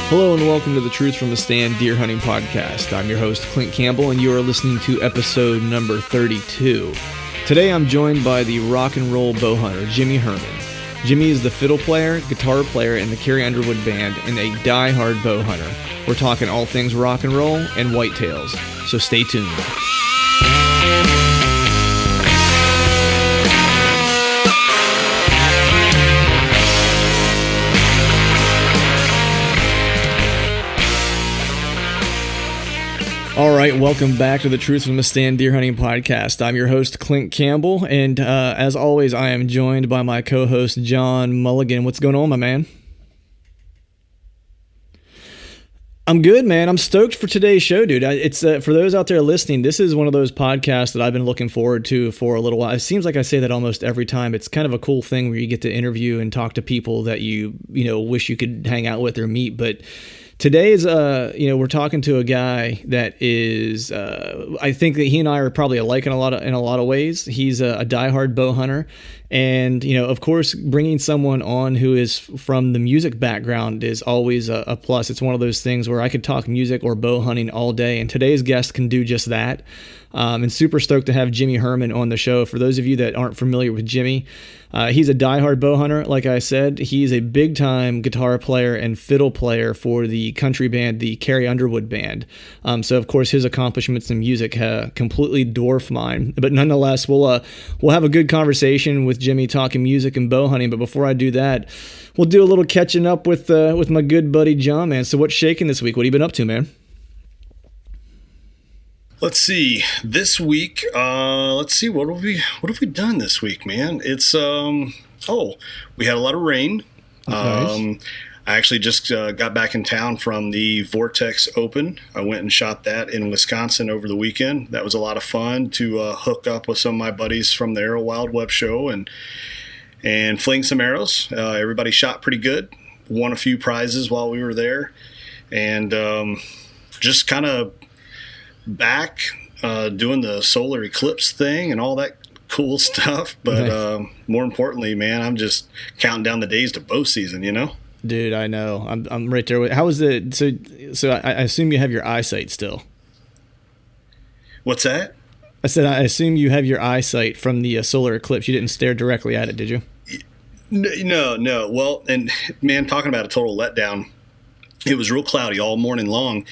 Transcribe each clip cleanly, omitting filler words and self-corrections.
Hello and welcome to the Truth from the Stand Deer Hunting Podcast. I'm your host, Clint Campbell, and you are listening to episode number 32. Today I'm joined by the rock and roll bow hunter, Jimmy Herman. Jimmy is the fiddle player, guitar player in the Carrie Underwood Band, and a die-hard bow hunter. We're talking all things rock and roll and whitetails, so stay tuned. All right, welcome back to the Truth from the Stand Deer Hunting Podcast. I'm your host, Clint Campbell, and as always, I am joined by my co-host, John Mulligan. What's going on, my man? I'm good, man. I'm stoked for today's show, dude. It's for those out there listening, this is one of those podcasts that I've been looking forward to for a little while. It seems like I say that almost every time. It's kind of a cool thing where you get to interview and talk to people that you wish you could hang out with or meet, but today is, we're talking to a guy that is, I think that he and I are probably alike in a lot of ways. He's a diehard bow hunter, and of course, bringing someone on who is from the music background is always a plus. It's one of those things where I could talk music or bow hunting all day, and today's guest can do just that. And super stoked to have Jimmy Herman on the show. For those of you that aren't familiar with Jimmy, he's a diehard bow hunter. Like I said, he's a big time guitar player and fiddle player for the country band, the Carrie Underwood Band. So of course his accomplishments in music completely dwarf mine. But nonetheless, we'll have a good conversation with Jimmy talking music and bow hunting. But before I do that, we'll do a little catching up with my good buddy John, man. So what's shaking this week? What have you been up to, man? Let's see. This week, what have we done this week, man? It's we had a lot of rain. Nice. I actually just got back in town from the Vortex Open. I went and shot that in Wisconsin over the weekend. That was a lot of fun to hook up with some of my buddies from the Arrow Wild Web show and fling some arrows. Everybody shot pretty good. Won a few prizes while we were there, and just kind of back doing the solar eclipse thing and all that cool stuff, but more importantly, man, I'm just counting down the days to bow season. Dude, I know. I'm right there with. How was it? So I assume you have your eyesight still. What's that? I said I assume you have your eyesight from the solar eclipse. You didn't stare directly at it, did you? No. Well, and man, talking about a total letdown, it was real cloudy all morning long.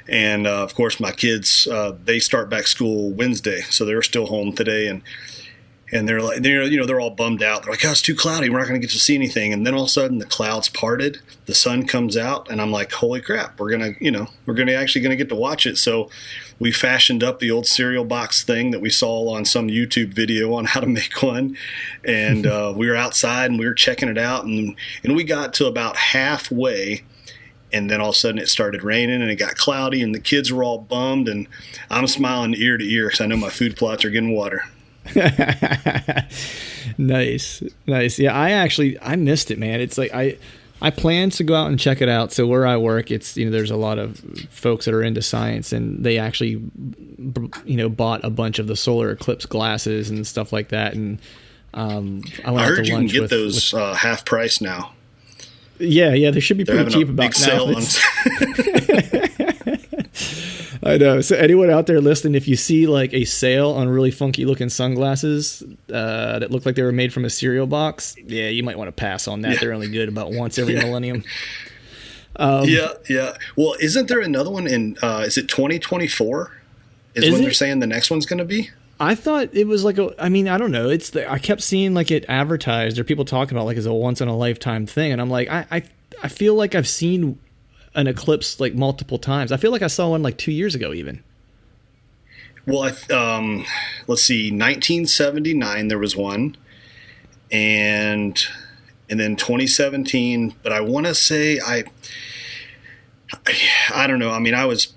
And, of course, my kids, they start back school Wednesday, so they're still home today. And they're like, they're all bummed out. They're like, oh, it's too cloudy. We're not going to get to see anything. And then all of a sudden the clouds parted, the sun comes out, and I'm like, holy crap, we're going to actually get to watch it. So we fashioned up the old cereal box thing that we saw on some YouTube video on how to make one. And we were outside and we were checking it out. And we got to about halfway. And then all of a sudden it started raining and it got cloudy and the kids were all bummed, and I'm smiling ear to ear because I know my food plots are getting water. Nice. Yeah, I missed it, man. It's like I planned to go out and check it out. So where I work, it's there's a lot of folks that are into science, and they actually bought a bunch of the solar eclipse glasses and stuff like that. And I heard you can get those half price now. Yeah, they should be pretty cheap about now. I know. So anyone out there listening, if you see like a sale on really funky looking sunglasses that look like they were made from a cereal box, yeah, you might want to pass on that. Yeah. They're only good about once every millennium. Yeah. Well, isn't there another one in, is it 2024 is when they're saying the next one's going to be? I thought it was like I don't know. I kept seeing like it advertised or people talking about like as a once in a lifetime thing. And I'm like, I feel like I've seen an eclipse like multiple times. I feel like I saw one like 2 years ago even. Well, let's see, 1979, there was one, and then 2017, but I want to say, I don't know. I mean, I was,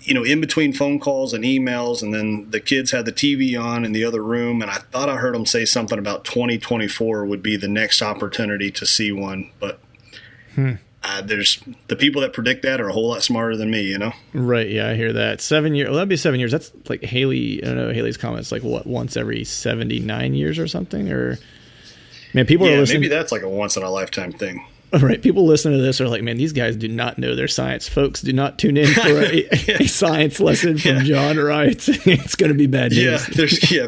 in between phone calls and emails, and then the kids had the TV on in the other room, and I thought I heard them say something about 2024 would be the next opportunity to see one, but there's the people that predict that are a whole lot smarter than me, Right, yeah, I hear that. 7 years, well, that'd be 7 years. That's like Haley, I don't know, Haley's comments, like what, once every 79 years or something, or... Man, people are listening. Maybe that's like a once in a lifetime thing. All right, people listening to this are like, man, these guys do not know their science. Folks, do not tune in for a science lesson from John or I. It's going to be bad news.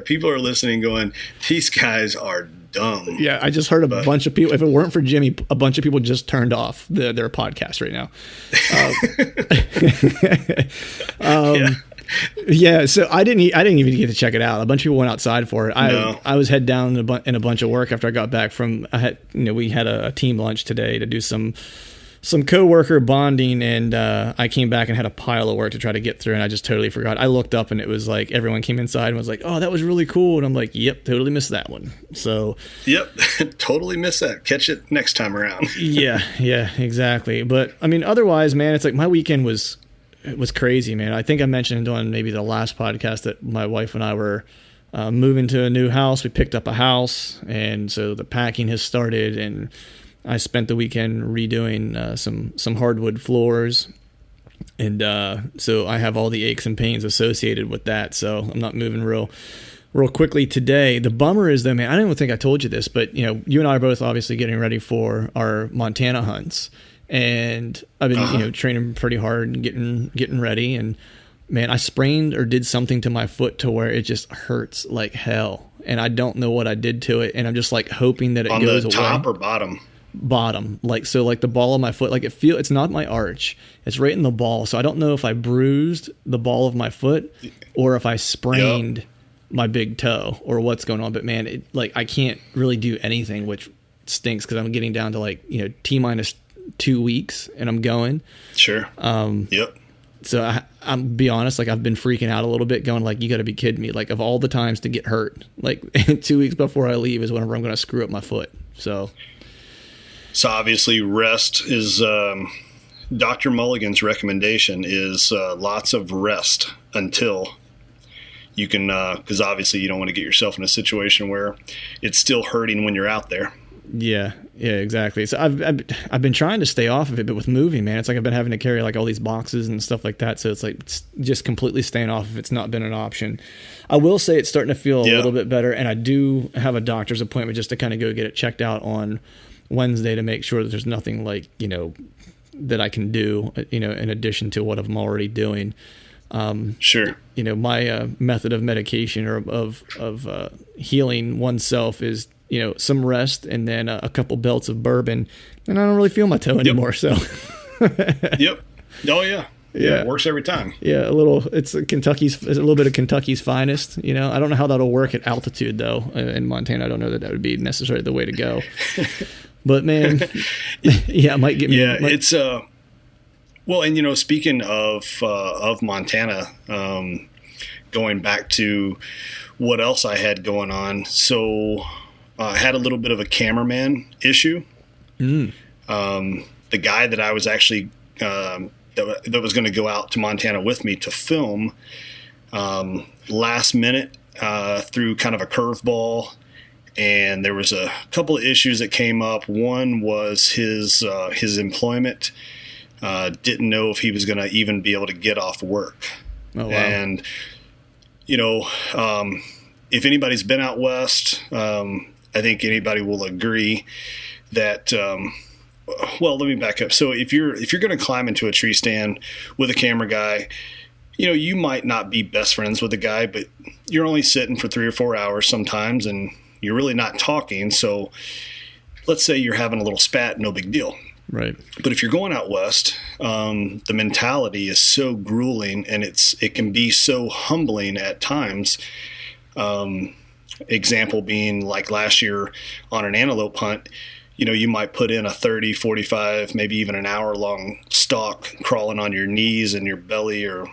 People are listening going, these guys are dumb. Yeah, I just heard a bunch of people. If it weren't for Jimmy, a bunch of people just turned off their podcast right now. Yeah, so I didn't even get to check it out. A bunch of people went outside for it. I was head down in a bunch of work after I got back from. We had a team lunch today to do some coworker bonding, and I came back and had a pile of work to try to get through, and I just totally forgot. I looked up and it was like everyone came inside and was like, "Oh, that was really cool," and I'm like, "Yep, totally missed that one." So, yep, totally missed that. Catch it next time around. yeah, exactly. But I mean, otherwise, man, it's like my weekend was crazy, man. I think I mentioned on maybe the last podcast that my wife and I were moving to a new house. We picked up a house, and so the packing has started, and I spent the weekend redoing some hardwood floors, and so I have all the aches and pains associated with that. So I'm not moving real quickly today. The bummer is though, man, I don't even think I told you this, but you and I are both obviously getting ready for our Montana hunts. And I've been, training pretty hard and getting ready. And man, I sprained or did something to my foot to where it just hurts like hell. And I don't know what I did to it. And I'm just like hoping that it goes away. On the top or bottom? Bottom. Like, so like the ball of my foot, like it's not my arch. It's right in the ball. So I don't know if I bruised the ball of my foot or if I sprained my big toe or what's going on. But man, I can't really do anything, which stinks because I'm getting down to T-minus 2 weeks and I'm going. Sure. So I'm be honest, I've been freaking out a little bit going you got to be kidding me. Of all the times to get hurt, 2 weeks before I leave is whenever I'm going to screw up my foot. So obviously rest is, Dr. Mulligan's recommendation is lots of rest until you can, because obviously you don't want to get yourself in a situation where it's still hurting when you're out there. Yeah, exactly. So I've been trying to stay off of it, but with moving, man, it's I've been having to carry all these boxes and stuff like that. So it's just completely staying off if it's not been an option. I will say it's starting to feel a little bit better, and I do have a doctor's appointment just to kind of go get it checked out on Wednesday to make sure that there's nothing that I can do, in addition to what I'm already doing. Sure. My method of medication or of healing oneself is some rest and then a couple belts of bourbon, and I don't really feel my toe anymore. So, Yep. Oh yeah. Yeah. It works every time. Yeah. It's a little bit of Kentucky's finest. I don't know how that'll work at altitude though. In Montana, I don't know that would be necessarily the way to go. But man, it might get me. Yeah. It's well, and speaking of Montana, going back to what else I had going on. So, I had a little bit of a cameraman issue. The guy that I was actually that was going to go out to Montana with me to film, last minute threw kind of a curveball, and there was a couple of issues that came up. One was his employment. Didn't know if he was going to even be able to get off work. Oh, wow. And if anybody's been out west, I think anybody will agree that, let me back up. So if you're going to climb into a tree stand with a camera guy, you might not be best friends with the guy, but you're only sitting for 3 or 4 hours sometimes, and you're really not talking. So let's say you're having a little spat, no big deal. Right. But if you're going out west, the mentality is so grueling, and it can be so humbling at times. Example being like last year on an antelope hunt, you might put in a 30, 45, maybe even an hour long stalk crawling on your knees and your belly, or,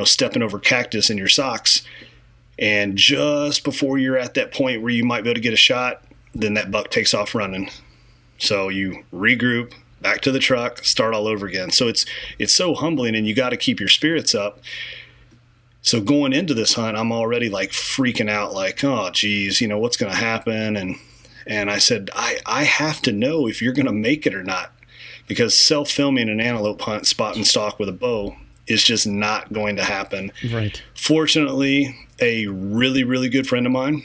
stepping over cactus in your socks. And just before you're at that point where you might be able to get a shot, then that buck takes off running. So you regroup, back to the truck, start all over again. So it's so humbling, and you got to keep your spirits up. So going into this hunt, I'm already freaking out, oh geez, what's going to happen? And I said, I have to know if you're going to make it or not, because self-filming an antelope hunt, spot and stalk with a bow, is just not going to happen. Right. Fortunately, a really, really good friend of mine,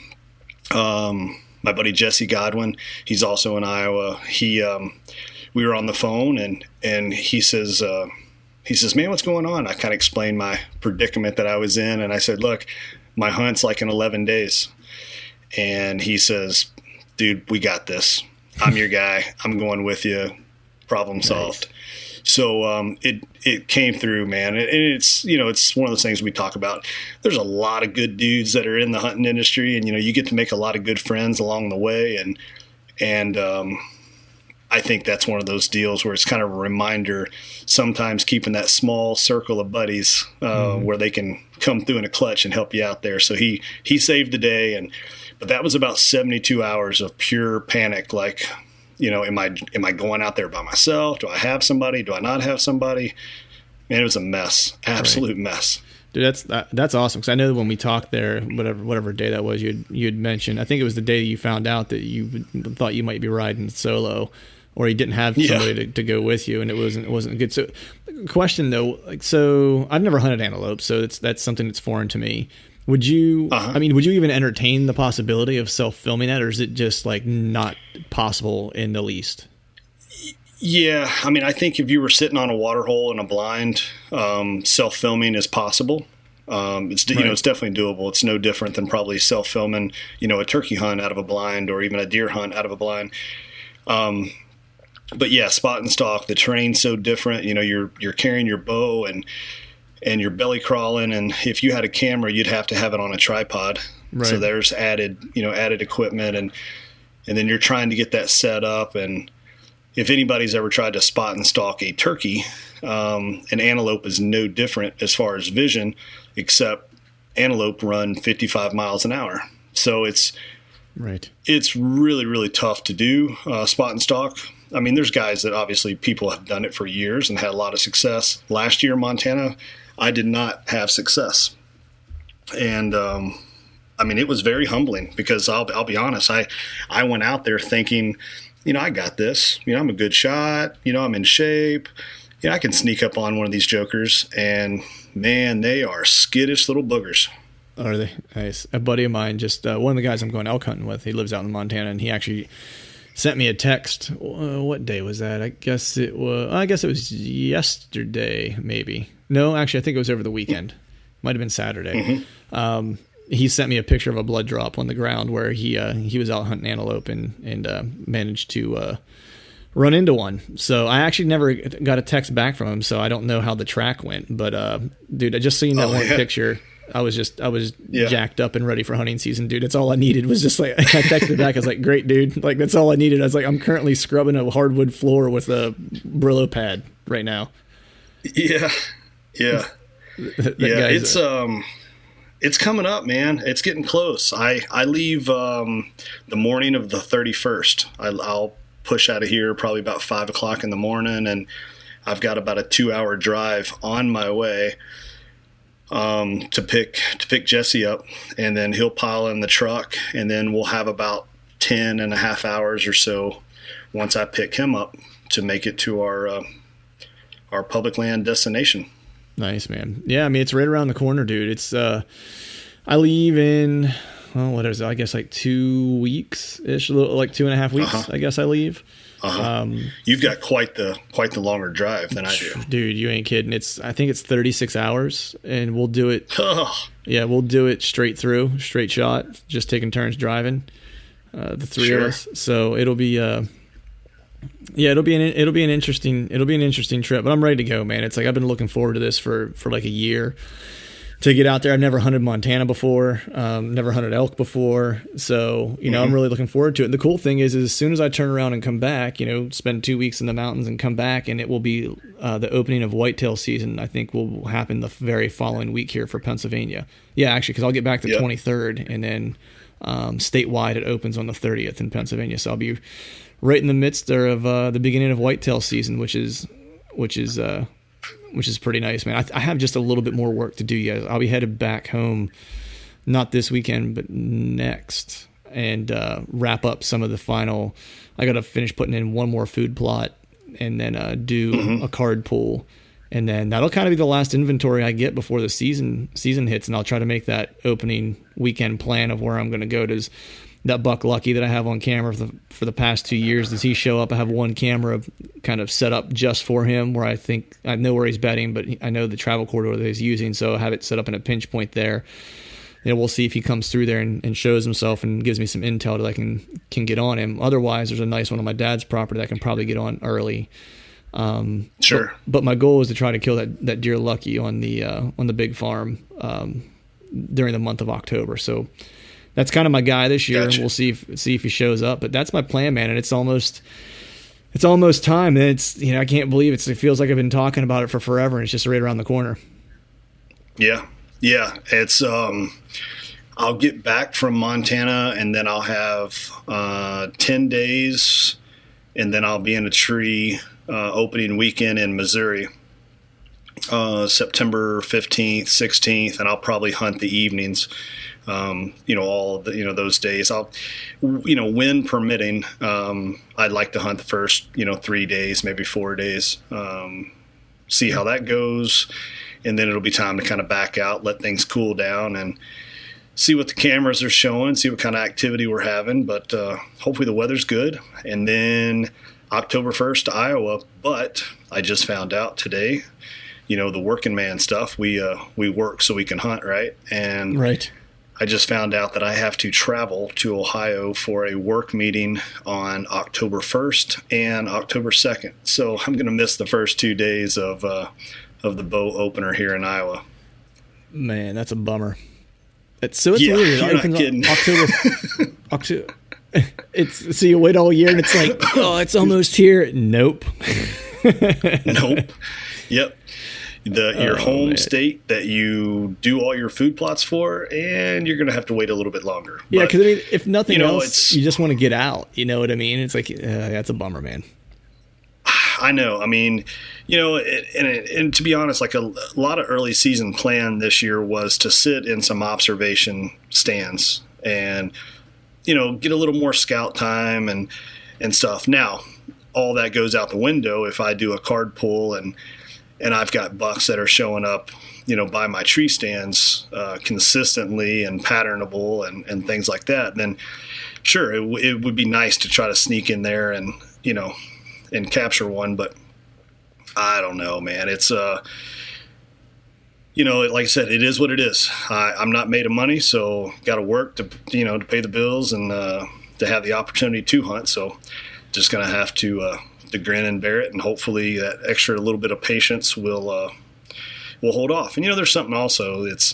my buddy Jesse Godwin. He's also in Iowa. We were on the phone, and he says, man, what's going on? I kind of explained my predicament that I was in, and I said, look, my hunt's like in 11 days. And he says, dude, we got this. I'm your guy. I'm going with you. Problem solved. Nice. So it came through, man. And it's, it's one of those things we talk about. There's a lot of good dudes that are in the hunting industry, and, you get to make a lot of good friends along the way. And I think that's one of those deals where it's kind of a reminder, sometimes keeping that small circle of buddies where they can come through in a clutch and help you out there. So he saved the day. But that was about 72 hours of pure panic. Like, am I going out there by myself? Do I have somebody? Do I not have somebody? Man, it was a mess, absolute mess. Dude, that's awesome. Because I know when we talked there, whatever day that was, you'd mentioned. I think it was the day you found out that you thought you might be riding solo, or you didn't have somebody to go with you, and it wasn't good. So, question though, so I've never hunted antelope, so that's something that's foreign to me. Would you? I mean, would you even entertain the possibility of self-filming that, or is it just like not possible in the least? Yeah, I mean, I think if you were sitting on a water hole in a blind, self-filming is possible. It's it's definitely doable. It's no different than probably self-filming, a turkey hunt out of a blind, or even a deer hunt out of a blind. But yeah, spot and stalk, the terrain's so different. You're carrying your bow and you're belly crawling, and if you had a camera, you'd have to have it on a tripod. Right. So there's added equipment, and then you're trying to get that set up. And if anybody's ever tried to spot and stalk a turkey, an antelope is no different as far as vision, except antelope run 55 miles an hour. So it's really, really tough to do spot and stalk. I mean, there's guys that obviously people have done it for years and had a lot of success. Last year in Montana, I did not have success. And, I mean, it was very humbling because I'll be honest. I went out there thinking, I got this, I'm a good shot, I'm in shape, I can sneak up on one of these jokers, and man, they are skittish little boogers. Are they? Nice. A buddy of mine, just one of the guys I'm going elk hunting with, he lives out in Montana, and he actually sent me a text. What day was that? I guess it was yesterday, maybe. No, actually, I think it was over the weekend. Might have been Saturday. Mm-hmm. He sent me a picture of a blood drop on the ground where he was out hunting antelope and managed to run into one. So I actually never got a text back from him, so I don't know how the track went. But dude, I just seen that picture. I was jacked up and ready for hunting season, dude. That's all I needed was just like, I texted back. I was like, great, dude. Like, that's all I needed. I was like, I'm currently scrubbing a hardwood floor with a Brillo pad right now. Yeah. Yeah. It's coming up, man. It's getting close. I leave the morning of the 31st. I'll push out of here probably about 5 o'clock in the morning, and I've got about a 2-hour drive on my way to pick Jesse up, and then he'll pile in the truck, and then we'll have about 10 and a half hours or so once I pick him up to make it to our public land destination. Nice, man. Yeah, I mean, it's right around the corner, dude. It's I leave in, what is it? I guess like 2 weeks-ish, like 2.5 weeks, I guess I leave. You've got quite the longer drive than I do. Dude, you ain't kidding. I think it's 36 hours, and we'll do it. Yeah, we'll do it straight through, straight shot, just taking turns driving, the three of us. So it'll be it'll be an interesting trip, but I'm ready to go, man. It's like I've been looking forward to this for like a year to get out there. I've never hunted Montana before, never hunted elk before, so I'm really looking forward to it. And the cool thing is as soon as I turn around and come back, spend 2 weeks in the mountains and come back, and it will be the opening of whitetail season. I think will happen the very following week here for Pennsylvania. Yeah, actually, because I'll get back the 23rd, and then statewide it opens on the 30th in Pennsylvania. So I'll be right in the midst of the beginning of whitetail season, which is pretty nice, man. I have just a little bit more work to do yet. I'll be headed back home, not this weekend, but next, and wrap up some of the final. I got to finish putting in one more food plot, and then do a card pull, and then that'll kind of be the last inventory I get before the season hits, and I'll try to make that opening weekend plan of where I'm going to go. buck Lucky that I have on camera for the past 2 years. Does he show up? I have one camera kind of set up just for him, where I know where he's bedding, but I know the travel corridor that he's using, so I have it set up in a pinch point there. We'll see if he comes through there and shows himself and gives me some intel that I can get on him. Otherwise, there's a nice one on my dad's property that I can probably get on early. Sure. But my goal is to try to kill that deer Lucky on the big farm during the month of October. So that's kind of my guy this year. Gotcha. We'll see if he shows up. But that's my plan, man. And it's almost time. And it's, I can't believe it feels like I've been talking about it for forever, and it's just right around the corner. Yeah. Yeah. It's I'll get back from Montana, and then I'll have 10 days, and then I'll be in a tree opening weekend in Missouri, September 15th, 16th, and I'll probably hunt the evenings. All those days. I'll, wind permitting, I'd like to hunt the first, 3 days, maybe 4 days, see how that goes. And then it'll be time to kind of back out, let things cool down, and see what the cameras are showing, see what kind of activity we're having. But hopefully the weather's good. And then October 1st to Iowa. But I just found out today, the working man stuff, we work so we can hunt, right? And right. I just found out that I have to travel to Ohio for a work meeting on October 1st and October 2nd. So I'm going to miss the first 2 days of the bow opener here in Iowa. Man, that's a bummer. It's yeah, weird. You're not kidding. October. So you wait all year, and it's like, oh, it's almost here. Nope. Nope. Yep. Your home state that you do all your food plots for, and you're going to have to wait a little bit longer. Yeah, because if nothing else, you just want to get out. You know what I mean? It's like, that's a bummer, man. I know. I mean, and to be honest, like a lot of early season plan this year was to sit in some observation stands and, get a little more scout time and stuff. Now, all that goes out the window if I do a card pull and I've got bucks that are showing up, by my tree stands consistently and patternable and things like that. Then, sure, it would be nice to try to sneak in there and capture one, but I don't know, man. It's like I said, it is what it is. I'm not made of money, so got to work to pay the bills and to have the opportunity to hunt. So just gonna have to grin and bear it, and hopefully that extra little bit of patience will hold off. And there's something also. It's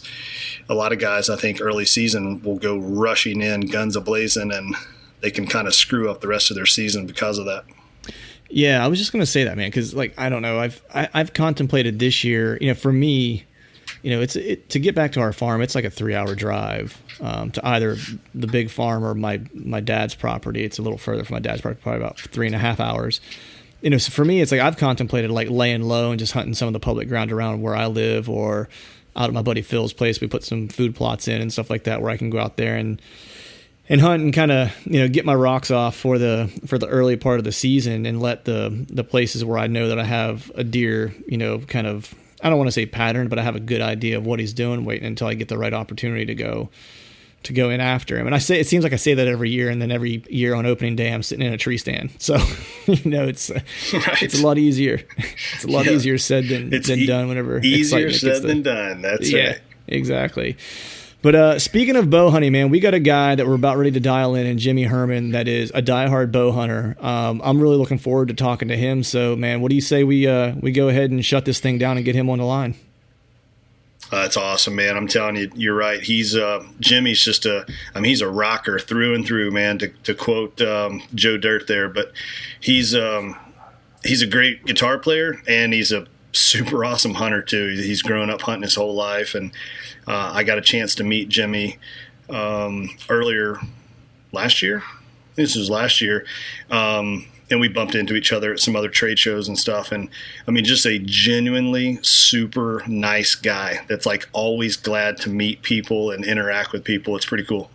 a lot of guys, I think, early season will go rushing in, guns a-blazing, and they can kind of screw up the rest of their season because of that. Yeah, I was just going to say that, man, because I don't know, I've contemplated this year. For me, to get back to our farm, it's like a 3-hour drive to either the big farm or my dad's property. It's a little further from my dad's property, probably about 3.5 hours. So for me, it's like I've contemplated like laying low and just hunting some of the public ground around where I live, or out at my buddy Phil's place. We put some food plots in and stuff like that, where I can go out there and hunt and kind of get my rocks off for the early part of the season, and let the places where I know that I have a deer, kind of, I don't want to say pattern, but I have a good idea of what he's doing, waiting until I get the right opportunity to go in after him. And it seems like I say that every year, and then every year on opening day I'm sitting in a tree stand. So it's right. It's a lot easier. It's a lot easier said than done. Whenever easier said than done. That's right. Exactly. But speaking of bow hunting, man, we got a guy that we're about ready to dial in Jimmy Herman, that is a diehard bow hunter. I'm really looking forward to talking to him. So, man, what do you say we go ahead and shut this thing down and get him on the line? That's awesome, man. I'm telling you, you're right. He's Jimmy's just he's a rocker through and through, man. To quote Joe Dirt there, but he's a great guitar player, and he's a super awesome hunter too. He's grown up hunting his whole life, and I got a chance to meet Jimmy earlier last year. This was last year. And we bumped into each other at some other trade shows and stuff. And I mean, just a genuinely super nice guy that's like always glad to meet people and interact with people. It's pretty cool.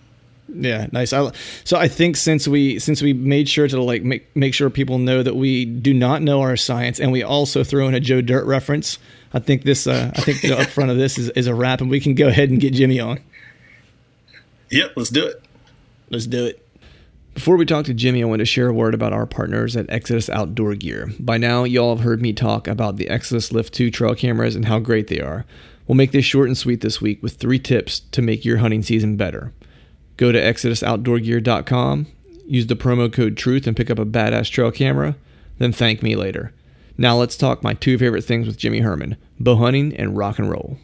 Yeah, nice. So I think since we made sure to like make sure people know that we do not know our science, and we also throw in a Joe Dirt reference, I think the up front of this is a wrap, and we can go ahead and get Jimmy on. Yep, let's do it. Let's do it. Before we talk to Jimmy, I want to share a word about our partners at Exodus Outdoor Gear. By now, y'all have heard me talk about the Exodus Lift 2 trail cameras and how great they are. We'll make this short and sweet this week with 3 tips to make your hunting season better. Go to ExodusOutdoorGear.com, use the promo code TRUTH and pick up a badass trail camera, then thank me later. Now let's talk my 2 favorite things with Jimmy Herman, bow hunting and rock and roll.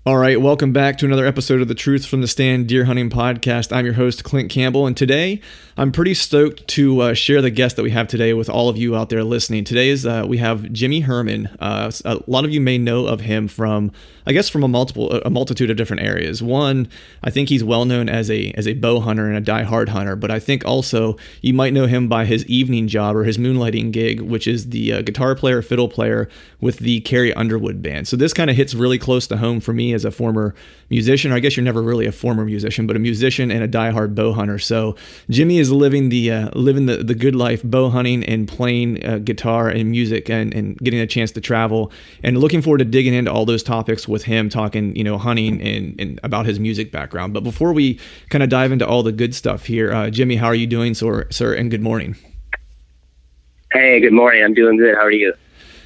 All right, welcome back to another episode of the Truth from the Stand Deer Hunting Podcast. I'm your host, Clint Campbell, and today I'm pretty stoked to share the guest that we have today with all of you out there listening. Today we have Jimmy Herman. A lot of you may know of him from a multitude of different areas. One, I think he's well known as a bow hunter and a die-hard hunter, but I think also you might know him by his evening job or his moonlighting gig, which is the guitar player, fiddle player with the Carrie Underwood Band. So this kind of hits really close to home for me as a former musician, or I guess you're never really a former musician, but a musician and a diehard bow hunter. So Jimmy is living the good life, bow hunting and playing guitar and music and getting a chance to travel, and looking forward to digging into all those topics with him, talking, hunting and about his music background. But before we kind of dive into all the good stuff here, Jimmy, how are you doing, sir? And good morning. Hey, good morning. I'm doing good. How are you?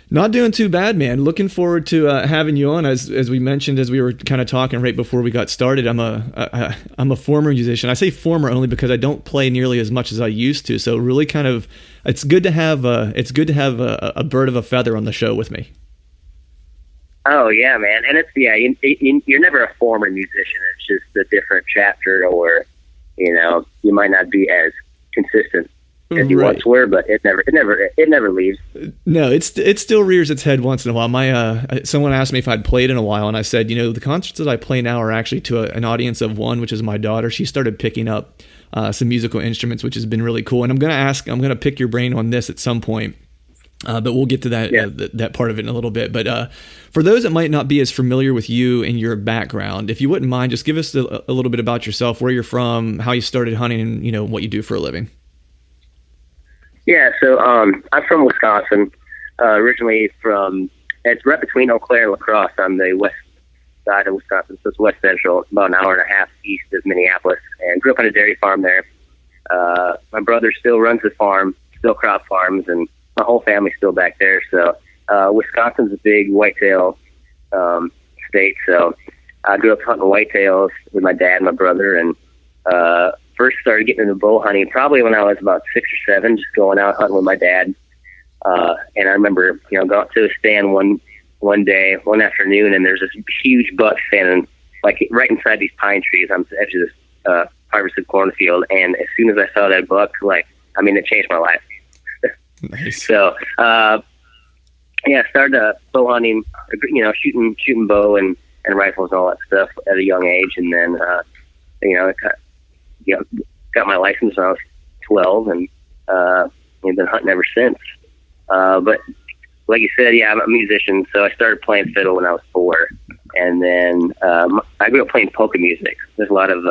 Not doing too bad, man. Looking forward to having you on. As we mentioned, as we were kind of talking right before we got started, I'm a former musician. I say former only because I don't play nearly as much as I used to. So really, kind of, it's good to have a bird of a feather on the show with me. Oh yeah, man. And you're never a former musician. It's just a different chapter, or you might not be as consistent as you once were, but it never leaves. No, it still rears its head once in a while. Someone asked me if I'd played in a while, and I said, the concerts that I play now are actually to an audience of one, which is my daughter. She started picking up some musical instruments, which has been really cool. And I'm gonna pick your brain on this at some point. But we'll get to that that part of it in a little bit. But for those that might not be as familiar with you and your background, if you wouldn't mind, just give us a little bit about yourself, where you're from, how you started hunting, and what you do for a living. Yeah, so I'm from Wisconsin, originally it's right between Eau Claire and La Crosse on the west side of Wisconsin, so it's west central, about an hour and a half east of Minneapolis, and grew up on a dairy farm there. My brother still runs the farm, still crop farms, and my whole family's still back there. So Wisconsin's a big whitetail state, so I grew up hunting whitetails with my dad and my brother, and first started getting into bow hunting probably when I was about 6 or 7, just going out hunting with my dad. And I remember, going out to a stand one afternoon, and there's this huge buck standing like right inside these pine trees on the edge of this harvested cornfield. And as soon as I saw that buck, it changed my life. Nice. So, I started bow hunting, shooting bow and rifles and all that stuff at a young age, and then, got my license when I was 12, and been hunting ever since. But like you said, I'm a musician, so I started playing fiddle when I was 4, and then I grew up playing polka music. There's a lot of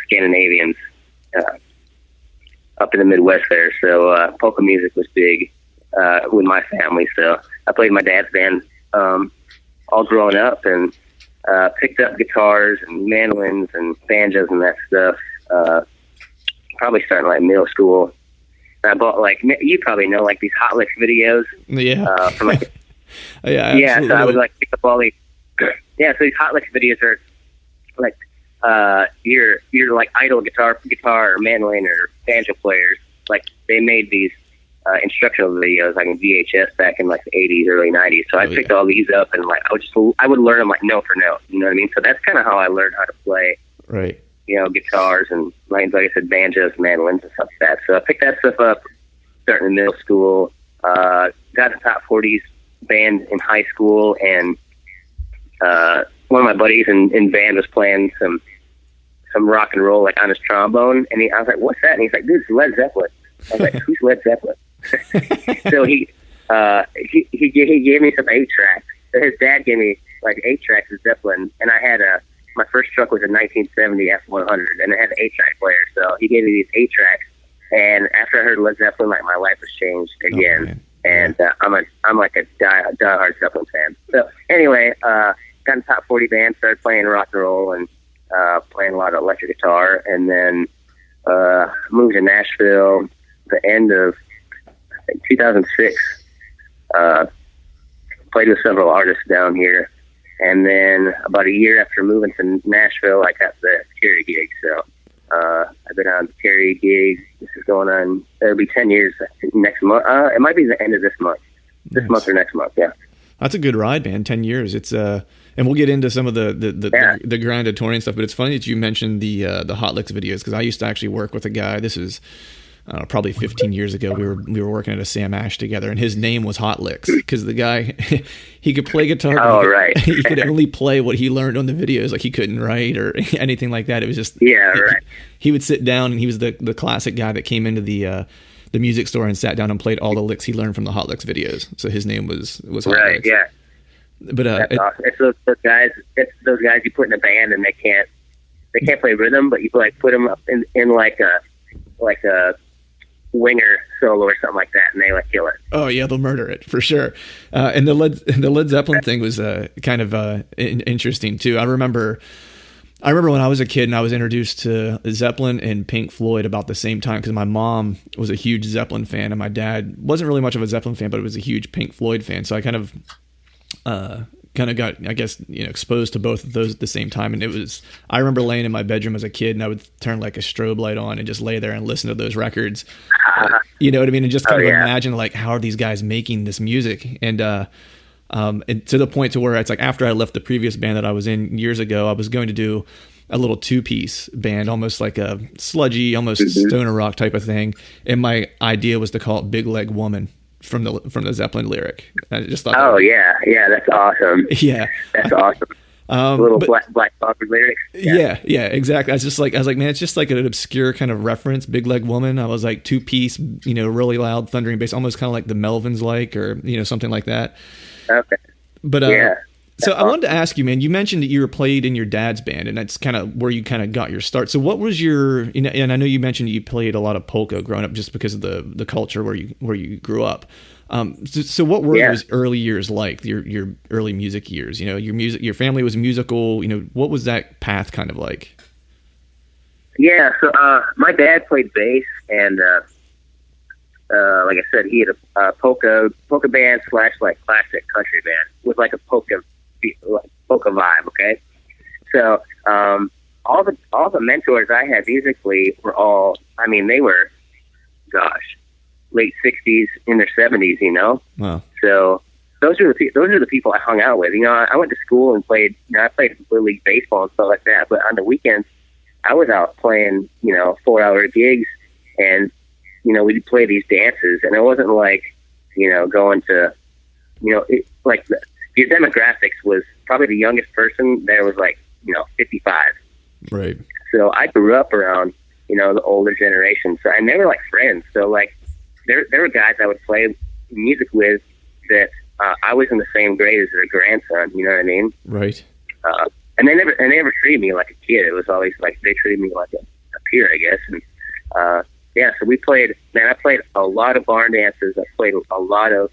Scandinavians up in the Midwest there, so polka music was big with my family. So I played in my dad's band all growing up, and picked up guitars and mandolins and banjos and that stuff. Probably starting like middle school. And I bought you probably know these Hot Licks videos. Yeah. From yeah. So I would pick up all these. So these Hot Licks videos are your idol guitar or mandolin or banjo players. They made these instructional videos in VHS back in the 80s, early 90s. So I picked all these up, and I would learn them note for note. You know what I mean? So that's kind of how I learned how to play. Right. Guitars and like I said, banjos, mandolins, and stuff like that. So I picked that stuff up starting in middle school. Got the top 40s band in high school, and one of my buddies in band was playing some rock and roll on his trombone, and I was like, "What's that?" And he's like, "Dude, it's Led Zeppelin." I was like, "Who's Led Zeppelin?" So he gave me some 8-tracks. So his dad gave me 8-tracks of Zeppelin, and I had my first truck was a 1970 F100, and it had an 8-track player. So he gave me these 8-tracks, and after I heard Led Zeppelin, my life was changed again. And I'm a diehard Zeppelin fan. So anyway, got in the top 40 band, started playing rock and roll and playing a lot of electric guitar, and then moved to Nashville the end of, I think, 2006. Played with several artists down here. And then about a year after moving to Nashville, I got the Terry gig. So I've been on Terry gigs. This is going on, it'll be 10 years next month. It might be the end of this month. This month or next month, yeah. That's a good ride, man. 10 years. It's and we'll get into some of the grounded touring stuff. But it's funny that you mentioned the Hot Licks videos, because I used to actually work with a guy. This is probably 15 years ago. We were working at a Sam Ash together, and his name was Hot Licks because the guy he could play guitar. But he could only play what he learned on the videos. Like he couldn't write or anything like that. It was just He would sit down, and he was the classic guy that came into the music store and sat down and played all the licks he learned from the Hot Licks videos. So his name was Hot Licks. Yeah. But that's awesome. It's those guys. It's those guys you put in a band and they can't play rhythm, but you put them up in like a winger solo or something like that, and they kill it. Oh yeah, they'll murder it for sure. And the Led Zeppelin thing was kind of interesting too. I remember when I was a kid and I was introduced to Zeppelin and Pink Floyd about the same time, because my mom was a huge Zeppelin fan and my dad wasn't really much of a Zeppelin fan, but was a huge Pink Floyd fan. So I kind of got, I guess, exposed to both of those at the same time. And I remember laying in my bedroom as a kid and I would turn like a strobe light on and just lay there and listen to those records. You know what I mean? And just kind of imagine how are these guys making this music? And to the point to where it's like after I left the previous band that I was in years ago, I was going to do a little 2-piece band, almost like a sludgy, almost stoner rock type of thing. And my idea was to call it Big Leg Woman from the Zeppelin lyric. I just thought, yeah, that's awesome. Yeah, that's awesome. Little black Bumper lyrics. Yeah, exactly. I was like, man, it's just like an obscure kind of reference. Big Leg Woman. I was like 2-piece, really loud, thundering bass, almost kind of like the Melvins, or something like that. Okay. But so I wanted to ask you, man. You mentioned that you were played in your dad's band, and that's kind of where you kind of got your start. So what was your? And I know you mentioned you played a lot of polka growing up, just because of the culture where you grew up. So what were those early years like? Your early music years. Your family was musical. What was that path kind of like? Yeah. So my dad played bass, and like I said, he had a polka band / classic country band with a polka vibe. Okay, so all the mentors I had musically were all, they were, late 60s in their 70s. Wow. So those are the people I hung out with. I went to school and played. I played Little League baseball and stuff like that. But on the weekends, I was out playing 4-hour gigs, and we'd play these dances, and it wasn't going to your demographics was probably the youngest person there was 55. Right. So I grew up around the older generation, so and they were friends. So there were guys I would play music with that I was in the same grade as their grandson. You know what I mean? Right. And they never treated me like a kid. It was always they treated me like a peer, I guess. And so we played. Man, I played a lot of barn dances. I played a lot of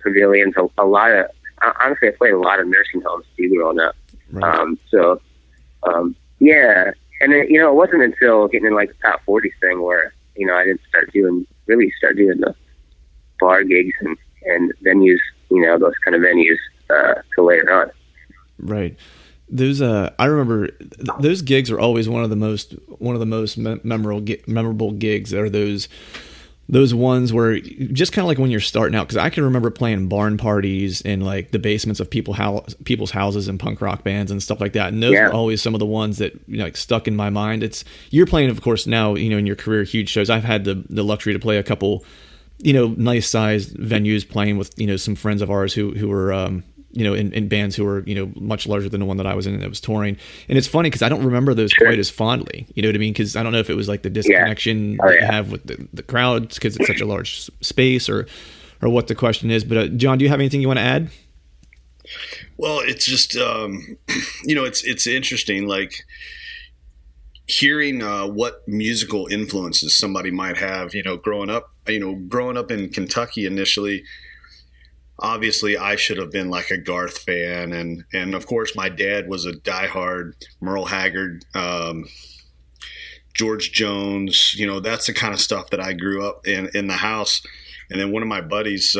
pavilions. Honestly, I played a lot of nursing homes too growing up. Right. And then, it wasn't until getting in the top 40 thing where I didn't start doing the bar gigs and venues, those kind of venues till later on. Right. Those I remember those gigs are always one of the most memorable gigs. Are those ones where just kind of like when you're starting out, because I can remember playing barn parties in the basements of people's houses and punk rock bands and stuff like that. And those are always some of the ones that stuck in my mind. You're playing, of course, now in your career, huge shows. I've had the luxury to play a couple nice sized venues, playing with some friends of ours who were in bands who were, much larger than the one that I was in that was touring. And it's funny because I don't remember those quite as fondly, you know what I mean? Because I don't know if it was the disconnection that you have with the crowds because it's such a large space or what the question is. But John, do you have anything you want to add? Well, it's just, it's interesting, hearing what musical influences somebody might have, growing up in Kentucky initially. Obviously, I should have been a Garth fan, and of course, my dad was a diehard Merle Haggard, George Jones, that's the kind of stuff that I grew up in the house. And then one of my buddies,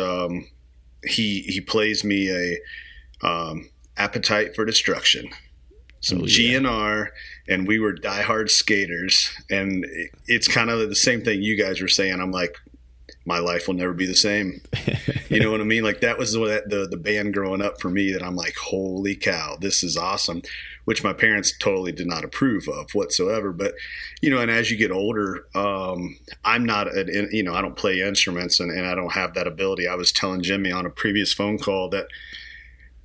he plays me a Appetite for Destruction, some GNR, and we were diehard skaters. And it's kind of the same thing you guys were saying. I'm like, my life will never be the same. You know what I mean? Like that was the band growing up for me that I'm like, holy cow, this is awesome, which my parents totally did not approve of whatsoever. But, and as you get older, I'm not, I don't play instruments and I don't have that ability. I was telling Jimmy on a previous phone call that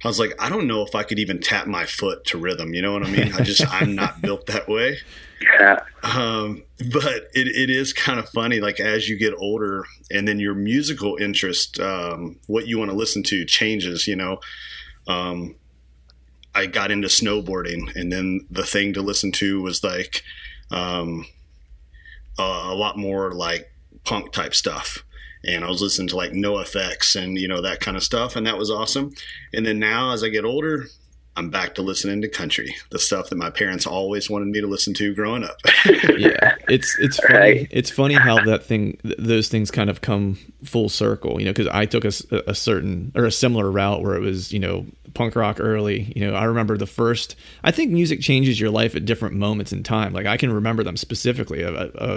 I was like, I don't know if I could even tap my foot to rhythm. You know what I mean? I'm not built that way. Yeah. But it is kind of funny, like as you get older and then your musical interest, what you want to listen to changes, I got into snowboarding, and then the thing to listen to was like a lot more like punk type stuff. And I was listening to like NoFX and, that kind of stuff. And that was awesome. And then now as I get older, I'm back to listening to country, the stuff that my parents always wanted me to listen to growing up. Yeah, it's funny. Right. It's funny how those things kind of come full circle. Because I took a certain or a similar route where it was punk rock early. I remember I think music changes your life at different moments in time. Like I can remember them specifically.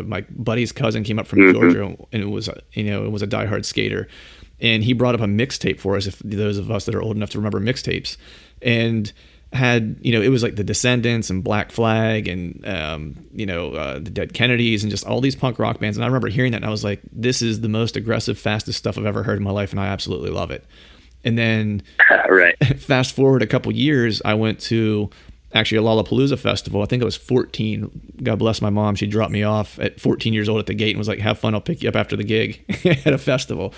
My buddy's cousin came up from Georgia, and it was a diehard skater, and he brought up a mixtape for us. If those of us that are old enough to remember mixtapes. And had, it was like the Descendants and Black Flag and, the Dead Kennedys and just all these punk rock bands. And I remember hearing that and I was like, this is the most aggressive, fastest stuff I've ever heard in my life. And I absolutely love it. And then fast forward a couple years, I went to actually a Lollapalooza festival. I think I was 14. God bless my mom. She dropped me off at 14 years old at the gate and was like, have fun. I'll pick you up after the gig at a festival.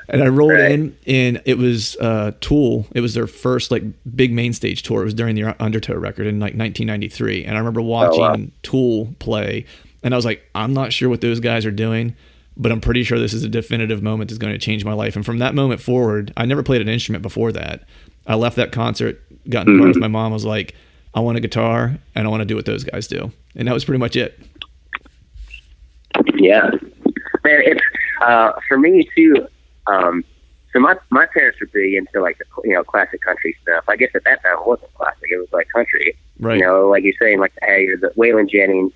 And I rolled in, and it was Tool. It was their first like big main stage tour. It was during the Undertow record in like 1993. And I remember watching Tool play, and I was like, I'm not sure what those guys are doing, but I'm pretty sure this is a definitive moment that's going to change my life. And from that moment forward, I never played an instrument before that. I left that concert, got in the car with my mom, was like, I want a guitar and I want to do what those guys do. And that was pretty much it. Yeah. Man, it's, for me too, so my parents were big into like the, classic country stuff. I guess at that time it wasn't classic. It was like country, right? Like you're saying, like the Waylon Jennings,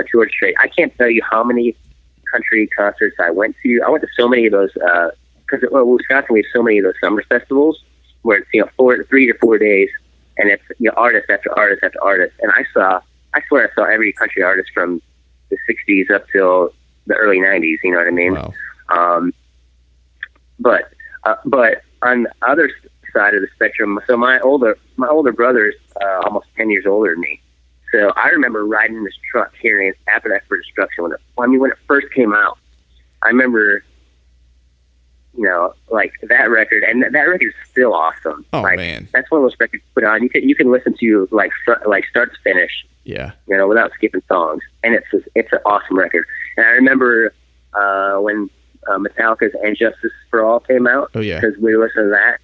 George Strait. I can't tell you how many country concerts I went to. I went to so many of those, cause Wisconsin, we have so many of those summer festivals where it's, 3 to 4 days, and it's, artist after artist after artist. And I swear I saw every country artist from the 60s up till the early 90s, you know what I mean? Wow. But on the other side of the spectrum, so my older brother's almost 10 years older than me. So I remember riding in this truck hearing Appetite for Destruction when it first came out. I remember, like that record, and that record's still awesome. Oh, like, man. That's one of those records you put on. You can listen to like start to finish. Yeah. Without skipping songs. And it's an awesome record. And I remember when Metallica's And Justice for All came out. Oh, yeah. Because we listened to that.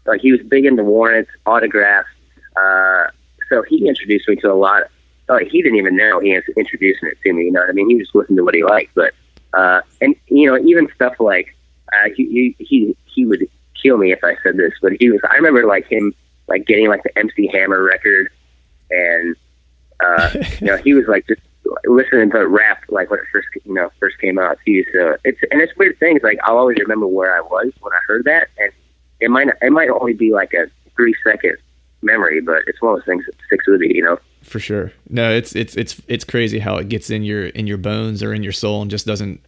Like, he was big into Warrants, autographs. So he introduced me to a lot. He didn't even know he was introducing it to me, you know what I mean? He just listened to what he liked. But, and, even stuff like, he would kill me if I said this, but I remember like him, like getting like the MC Hammer record, and, he was like just listening to rap like when it first came out too. So it's weird things. Like I'll always remember where I was when I heard that, and it might only be like a 3-second memory, but it's one of those things that sticks with you. For sure. No, it's crazy how it gets in your bones or in your soul and just doesn't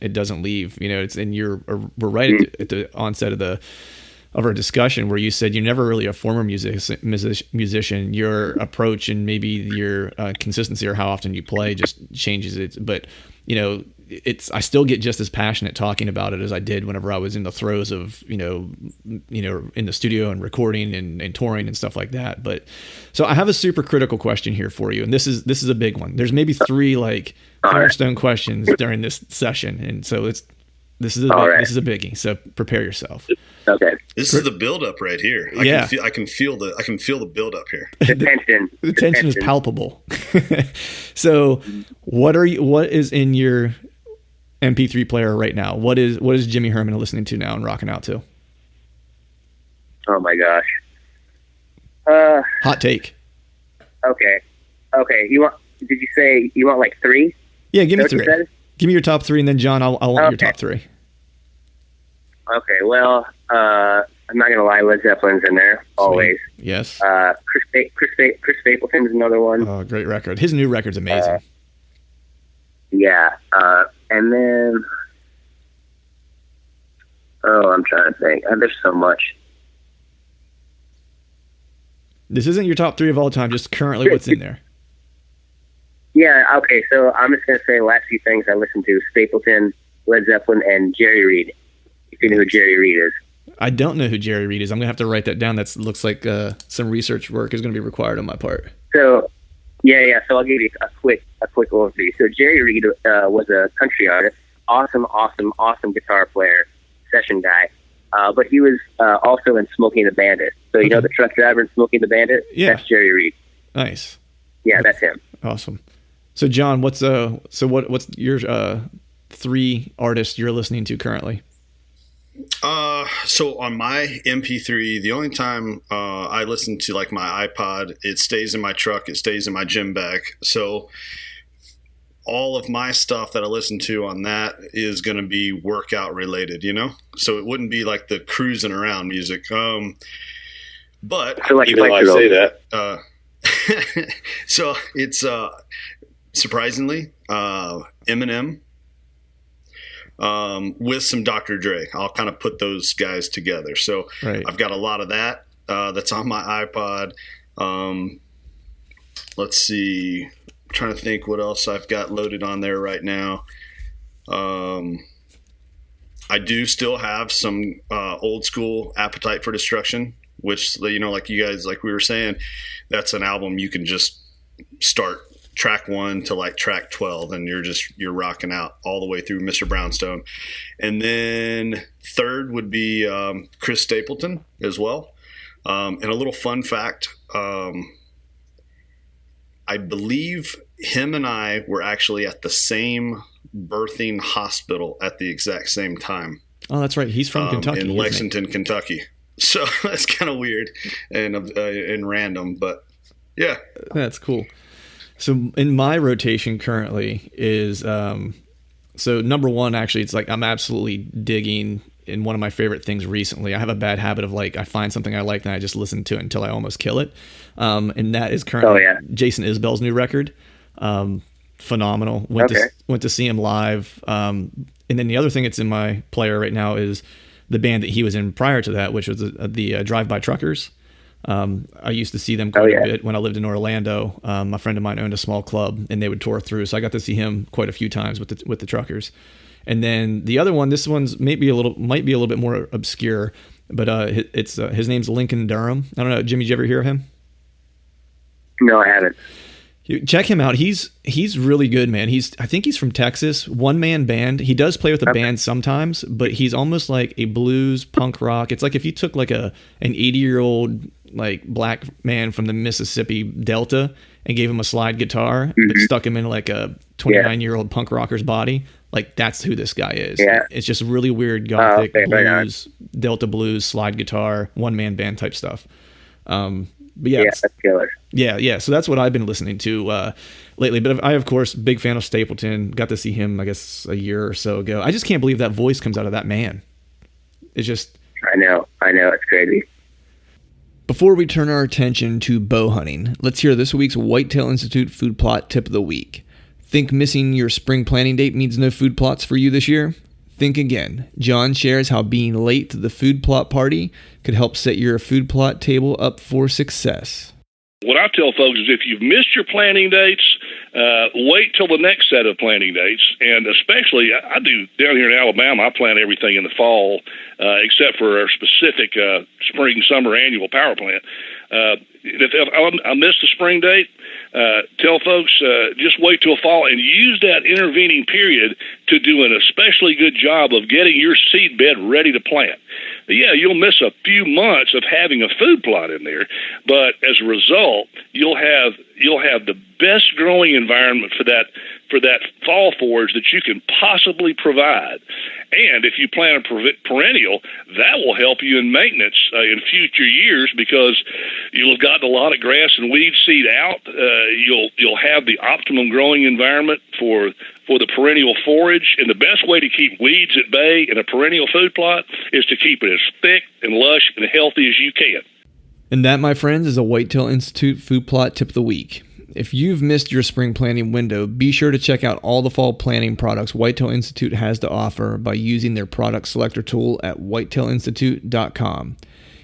leave. It's in we're right at the onset of our discussion where you said you're never really a former musician. Your approach and maybe your consistency or how often you play just changes it. But I still get just as passionate talking about it as I did whenever I was in the throes of in the studio and recording and touring and stuff like that. But so I have a super critical question here for you, and this is a big one. There's maybe 3 like cornerstone questions during this session, and so This is this is a biggie. So prepare yourself. Okay. This is the buildup right here. I can feel the buildup here. The tension is palpable. So what is in your MP3 player right now? What is Jimmy Herman listening to now and rocking out to? Oh my gosh. Hot take. Okay. Did you say you want like 3? Yeah, give me 3. Give me your top 3, and then John, I'll want your top 3. Okay, well, I'm not gonna lie, Led Zeppelin's in there always. Sweet. Yes. Chris Stapleton's another one. Oh, great record. His new record's amazing. Yeah, and then I'm trying to think. There's so much. This isn't your top 3 of all time, just currently what's in there. Yeah, okay, so I'm just going to say the last few things I listened to: Stapleton, Led Zeppelin, and Jerry Reed. If you know who Jerry Reed is. I don't know who Jerry Reed is. I'm going to have to write that down. That looks like some research work is going to be required on my part. So, yeah, so I'll give you a quick overview. So Jerry Reed was a country artist, awesome guitar player, session guy. But he was also in Smokey and the Bandit. So you know the truck driver in Smokey and the Bandit? Yeah. That's Jerry Reed. Nice. Yeah, that's him. Awesome. So John, what's your 3 artists you're listening to currently? So on my MP3, the only time I listen to like my iPod, it stays in my truck, it stays in my gym bag. So all of my stuff that I listen to on that is going to be workout related, you know? So it wouldn't be like the cruising around music. But so like even though I say that, so it's surprisingly Eminem with some Dr. Dre. I'll kind of put those guys together. So I've got a lot of that that's on my iPod. Let's see. I'm trying to think what else I've got loaded on there right now. I do still have some old school Appetite for Destruction, which, you know, like you guys, like we were saying, that's an album you can just start track 1 to like track 12 and you're rocking out all the way through Mr. Brownstone. And then third would be Chris Stapleton as well. And a little fun fact, I believe him and I were actually at the same birthing hospital at the exact same time. Oh, that's right. He's from Kentucky. In Lexington, Kentucky. So that's kind of weird and random, but yeah. That's cool. So in my rotation currently is, so number 1, actually, it's like I'm absolutely digging in one of my favorite things recently. I have a bad habit of like, I find something I like and I just listen to it until I almost kill it. And that is currently Jason Isbell's new record. Phenomenal. Went to see him live. And then the other thing that's in my player right now is the band that he was in prior to that, which was the Drive-By Truckers. I used to see them quite a bit when I lived in Orlando. A friend of mine owned a small club and they would tour through. So I got to see him quite a few times with the Truckers. And then the other one, this one's might be a little bit more obscure, but it's his name's Lincoln Durham. I don't know, Jimmy, did you ever hear of him? No, I haven't. Check him out. He's really good, man. I think he's from Texas. One-man band. He does play with a band sometimes, but he's almost like a blues punk rock. It's like if you took like an 80-year-old like black man from the Mississippi Delta and gave him a slide guitar, but stuck him in like a 29-year-old punk rocker's body. Like that's who this guy is. Yeah. It's just really weird gothic blues, Delta blues, slide guitar, one-man band type stuff. But yeah, that's killer. Yeah. So that's what I've been listening to lately. But I, of course, big fan of Stapleton. Got to see him, I guess, a year or so ago. I just can't believe that voice comes out of that man. It's just... I know. It's crazy. Before we turn our attention to bow hunting, let's hear this week's Whitetail Institute food plot tip of the week. Think missing your spring planting date means no food plots for you this year? Think again. John shares how being late to the food plot party could help set your food plot table up for success. What I tell folks is if you've missed your planting dates, wait till the next set of planting dates. And especially, I do down here in Alabama, I plant everything in the fall, except for our specific spring, summer, annual power plant. If I miss the spring date, tell folks just wait till fall and use that intervening period to do an especially good job of getting your seed bed ready to plant. Yeah, you'll miss a few months of having a food plot in there, but as a result, you'll have the best growing environment for that fall forage that you can possibly provide. And if you plant a perennial, that will help you in maintenance in future years, because you'll have gotten a lot of grass and weed seed out. You'll have the optimum growing environment for the perennial forage. And the best way to keep weeds at bay in a perennial food plot is to keep it as thick and lush and healthy as you can. And that, my friends, is a Whitetail Institute food plot tip of the week. If you've missed your spring planting window, be sure to check out all the fall planting products Whitetail Institute has to offer by using their product selector tool at whitetailinstitute.com.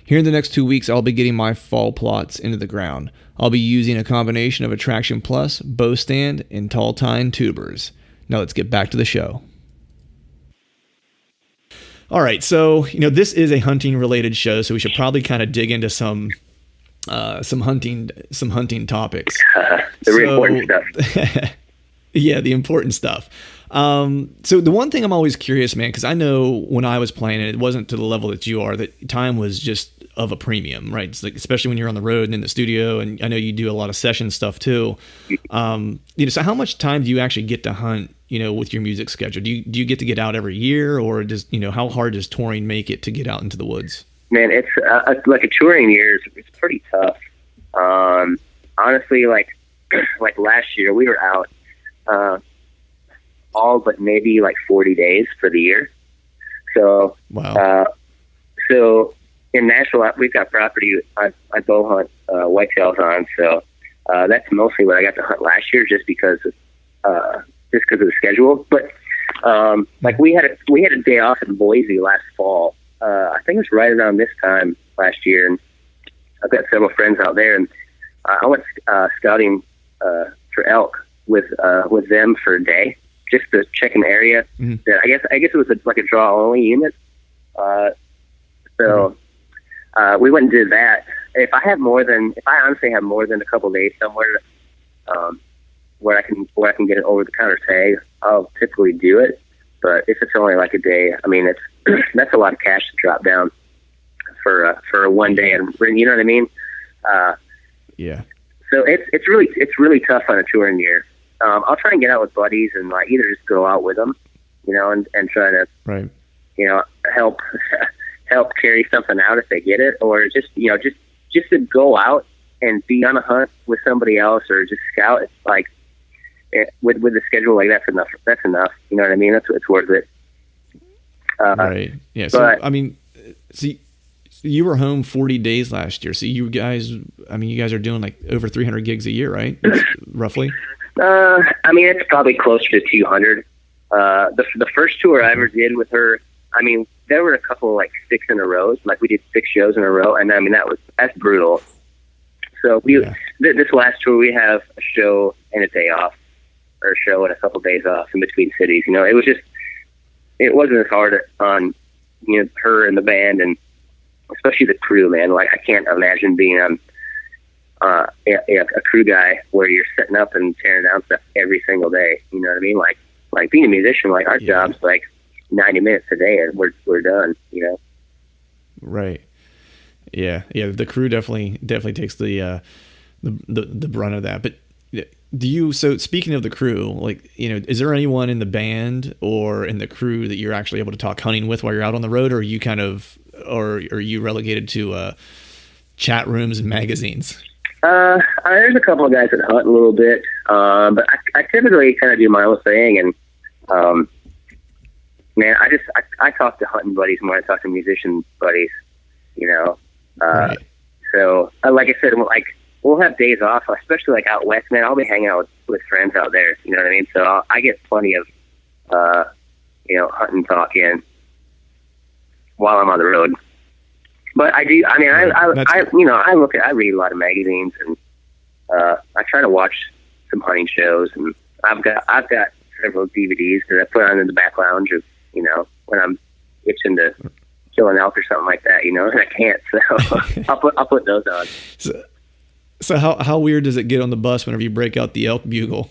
Here in the next 2 weeks, I'll be getting my fall plots into the ground. I'll be using a combination of Attraction Plus, bow stand, and tall tine tubers. Now let's get back to the show. All right, so this is a hunting related show, so we should probably kind of dig into some hunting topics. The important stuff. Yeah, the important stuff. So the one thing I'm always curious, man, because I know when I was playing it wasn't to the level that you are, that time was just of a premium, right? It's like, especially when you're on the road and in the studio, and I know you do a lot of session stuff too. So how much time do you actually get to hunt, with your music schedule? Do you get to get out every year, or how hard does touring make it to get out into the woods? Man, it's like a touring year. It's pretty tough. Honestly, like last year, we were out all but maybe like 40 days for the year. So, wow. So in Nashville, we've got property I bow hunt whitetails on. So that's mostly what I got to hunt last year, just because of the schedule. But like we had a day off in Boise last fall. I think it was right around this time last year, and I've got several friends out there, and I went scouting for elk with them for a day, just to check an area. Mm-hmm. I guess it was like a draw only unit. We went and did that. If I honestly have more than a couple days somewhere, where I can get an over the counter tag, I'll typically do it. But if it's only like a day, I mean, that's a lot of cash to drop down for one day, and you know what I mean? Yeah. So it's really tough on a touring year. I'll try and get out with buddies and like either just go out with them, and try to, right, help carry something out if they get it, or just to go out and be on a hunt with somebody else, or just scout. It's like, with the schedule like that's enough. You know what I mean? It's worth it. Right. Yeah. So I mean, see, you were home 40 days last year. So you guys are doing like over 300 gigs a year, right? Roughly. I mean, it's probably closer to 200. The first tour I ever did with her, I mean, there were a couple like 6 in a row. Like we did 6 shows in a row, and I mean that's brutal. So this last tour we have a show and a day off, or a show and a couple days off in between cities. It wasn't as hard on her and the band, and especially the crew, man. Like I can't imagine being a crew guy where you're setting up and tearing down stuff every single day. You know what I mean? Like being a musician, like our job's like 90 minutes a day and we're done. Right. Yeah. The crew definitely takes the brunt of that. But so speaking of the crew, like, is there anyone in the band or in the crew that you're actually able to talk hunting with while you're out on the road, or are you are you relegated to chat rooms and magazines? There's a couple of guys that hunt a little bit, but I typically kind of do my own thing, and man, I talk to hunting buddies more than I talk to musician buddies, Right. So like I said, we'll have days off, especially like out west, man. I'll be hanging out with friends out there, you know what I mean? So I get plenty of hunting talk in while I'm on the road. But I do. I mean, I read a lot of magazines, and I try to watch some hunting shows, and I've got several DVDs that I put on in the back lounge of, you know, when I'm itching to kill an elk or something like that, you know, and I can't, so I'll put those on. So how weird does it get on the bus whenever you break out the elk bugle?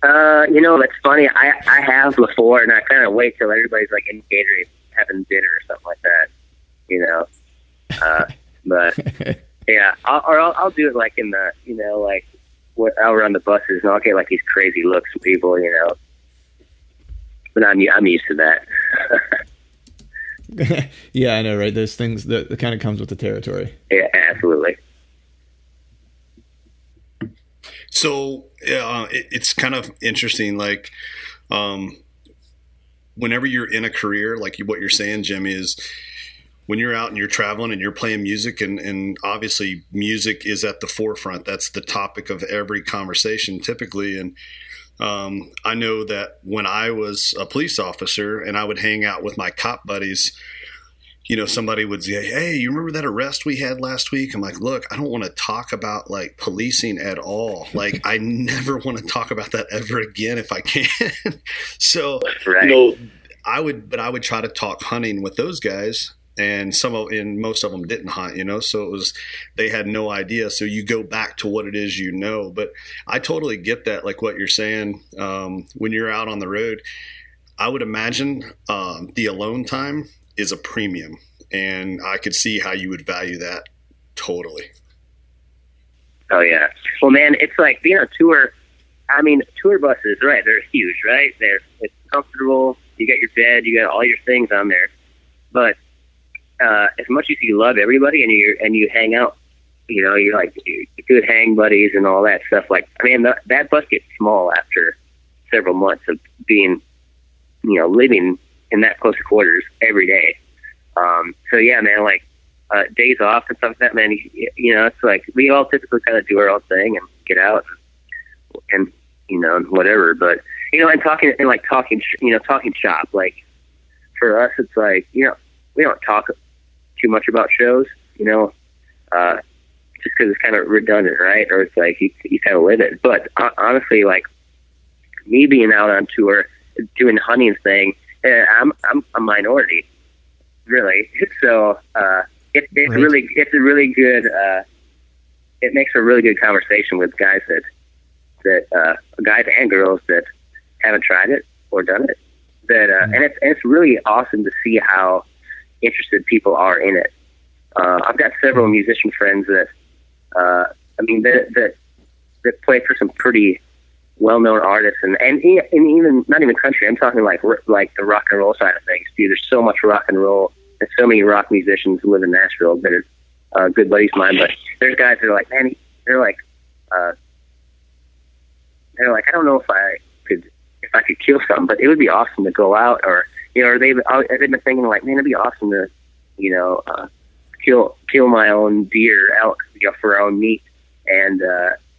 You know, it's funny. I have before, and I kind of wait till everybody's like in Gatorade having dinner or something like that, you know. But yeah, I'll do it like in the, you know, like I'll run the buses and I'll get like these crazy looks from people, you know. But I'm used to that. Yeah, I know, right? Those things that kind of comes with the territory. Yeah, absolutely. So it's kind of interesting, like whenever you're in a career, like what you're saying, Jimmy, is when you're out and you're traveling and you're playing music, and obviously music is at the forefront. That's the topic of every conversation typically. And I know that when I was a police officer and I would hang out with my cop buddies, you know, somebody would say, hey, you remember that arrest we had last week? I'm like, look, I don't want to talk about like policing at all. Like, I never want to talk about that ever again if I can. So, right. You know, I would try to talk hunting with those guys, and most of them didn't hunt, you know, so they had no idea. So you go back to what it is, you know, but I totally get that. Like what you're saying, when you're out on the road, I would imagine, the alone time is a premium, and I could see how you would value that totally. Oh yeah. Well, man, it's like being on tour. I mean, tour buses, right? They're huge, right? It's comfortable. You got your bed, you got all your things on there. But as much as you love everybody and you hang out, you know, you're like good hang buddies and all that stuff. Like, I mean, that bus gets small after several months of being, you know, living in that close quarters every day. So yeah, man, like days off and stuff like that, man, you know, it's like we all typically kind of do our own thing and get out and you know, whatever. But, you know, and talking shop, like for us, it's like, you know, we don't talk too much about shows, you know, just because it's kind of redundant, right? Or it's like you kind of live it. But honestly, like me being out on tour, doing the hunting thing, I'm a minority, really. So it's right. It's a really good. It makes a really good conversation with guys guys and girls that haven't tried it or done it. And it's really awesome to see how interested people are in it. I've got several musician friends that play for some pretty well-known artists, and even not even country. I'm talking like the rock and roll side of things, too. There's so much rock and roll, and so many rock musicians who live in Nashville that are good buddies of mine. But there's guys that are like, man, they're like, I don't know if I could kill something, but it would be awesome to go out, or you know, or they've been thinking like, man, it'd be awesome to, you know, kill my own deer, elk, you know, for our own meat, and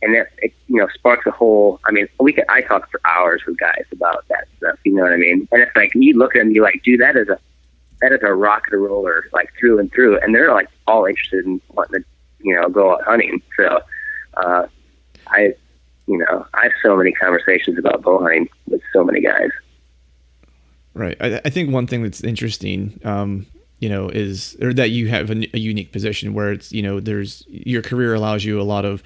it you know, sparks a whole. I mean, I talk for hours with guys about that stuff. You know what I mean? And it's like you look at them, and you're like, dude, that is a rock and roller, like through and through, and they're like all interested in wanting to, you know, go out hunting. So, I have so many conversations about bow hunting with so many guys. Right. I think one thing that's interesting, you know, is that you have a unique position where it's, you know, your career allows you a lot of,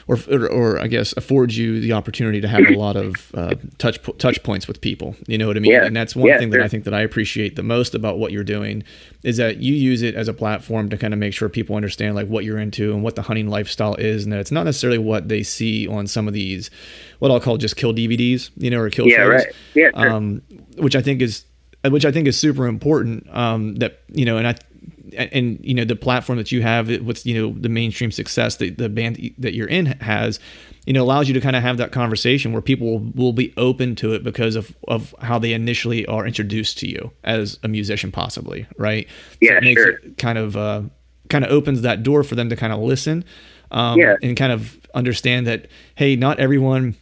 or I guess affords you the opportunity to have a lot of touch points with people. You know what I mean? Yeah. And that's one thing that I think that I appreciate the most about what you're doing is that you use it as a platform to kind of make sure people understand like what you're into and what the hunting lifestyle is, and that it's not necessarily what they see on some of these, what I'll call just kill DVDs, you know, or kill shows. Right. Yeah, sure. Which I think is super important. That, you know, and you know, the platform that you have with, you know, the mainstream success that the band that you're in has, you know, allows you to kind of have that conversation where people will be open to it because of how they initially are introduced to you as a musician, possibly, right? Yeah, so it makes sure. it kind of opens that door for them to kind of listen, and kind of understand that, hey, not everyone.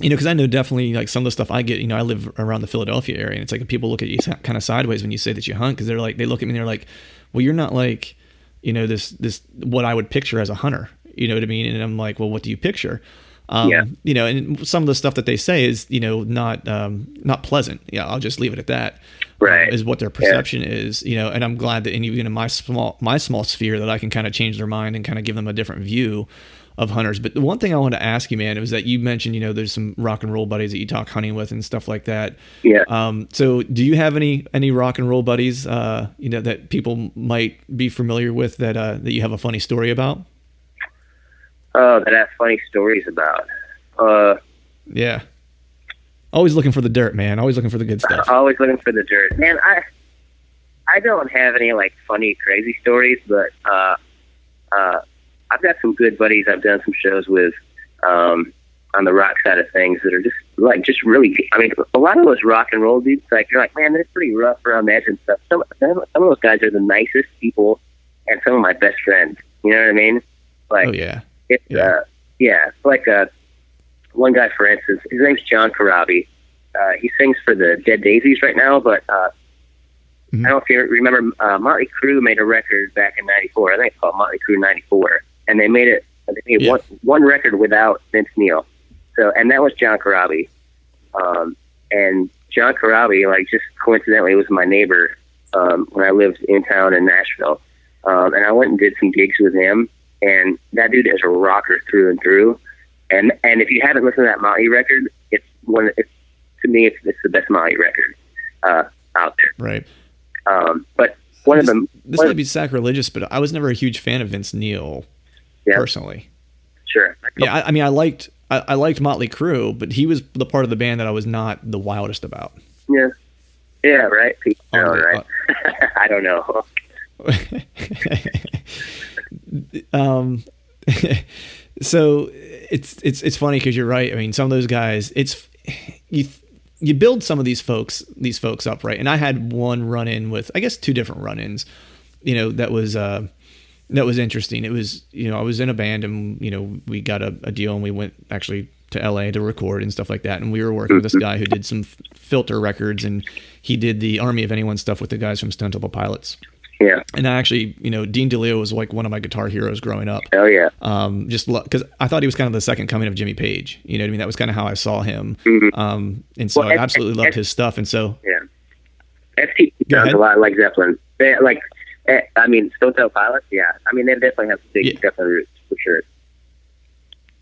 You know, because I know definitely like some of the stuff I get, you know, I live around the Philadelphia area, and it's like people look at you kind of sideways when you say that you hunt, because they look at me and they're like, well, you're not like, you know, this what I would picture as a hunter, you know what I mean? And I'm like, well, what do you picture? You know, and some of the stuff that they say is, you know, not pleasant. Yeah, I'll just leave it at that. Right. Is what their perception is, you know, and I'm glad that even in my small sphere that I can kind of change their mind and kind of give them a different view of hunters. But the one thing I wanted to ask you, man, was that you mentioned, you know, there's some rock and roll buddies that you talk hunting with and stuff like that. Yeah. So do you have any rock and roll buddies, you know, that people might be familiar with that you have a funny story about? That I have funny stories about. Yeah. Always looking for the dirt, man. Always looking for the good stuff. Always looking for the dirt. Man, I don't have any like funny, crazy stories, but I've got some good buddies I've done some shows with on the rock side of things that are just really, I mean, a lot of those rock and roll dudes, like, you're like, man, they're pretty rough around the edge and stuff. Some of those guys are the nicest people and some of my best friends. You know what I mean? Like, oh, yeah. Like one guy, for instance, his name's John Karabi. He sings for the Dead Daisies right now, but I don't know if you remember, Motley Crue made a record back in '94. I think it's called Motley Crue '94, and they made one record without Vince Neil. So, and that was John Karabi. And John Karabi, like, just coincidentally was my neighbor when I lived in town in Nashville. And I went and did some gigs with him, and that dude is a rocker through and through. And if you haven't listened to that Motley record, to me, it's the best Motley record out there. Right. But one of them. This might be sacrilegious, but I was never a huge fan of Vince Neil, personally. Sure. Yeah, I mean, I liked Motley Crue, but he was the part of the band that I was not the wildest about. Yeah. Yeah. Right. Right. I don't know. So it's funny because you're right. I mean, some of those guys, you build some of these folks up, right? And I had one run-in with, I guess, two different run-ins, you know, that was interesting. It was, you know, I was in a band and, you know, we got a deal and we went actually to LA to record and stuff like that. And we were working with this guy who did some filter records, and he did the Army of Anyone stuff with the guys from Stone Temple Pilots. Yeah. And I actually, you know, Dean DeLeo was like one of my guitar heroes growing up. Oh yeah. Just because I thought he was kind of the second coming of Jimmy Page. You know what I mean? That was kind of how I saw him. And so I absolutely loved his stuff. And so ST sounds a lot like Zeppelin. They, like, I mean, Stone Temple Pilots. Yeah. I mean, they definitely have big Zeppelin roots for sure.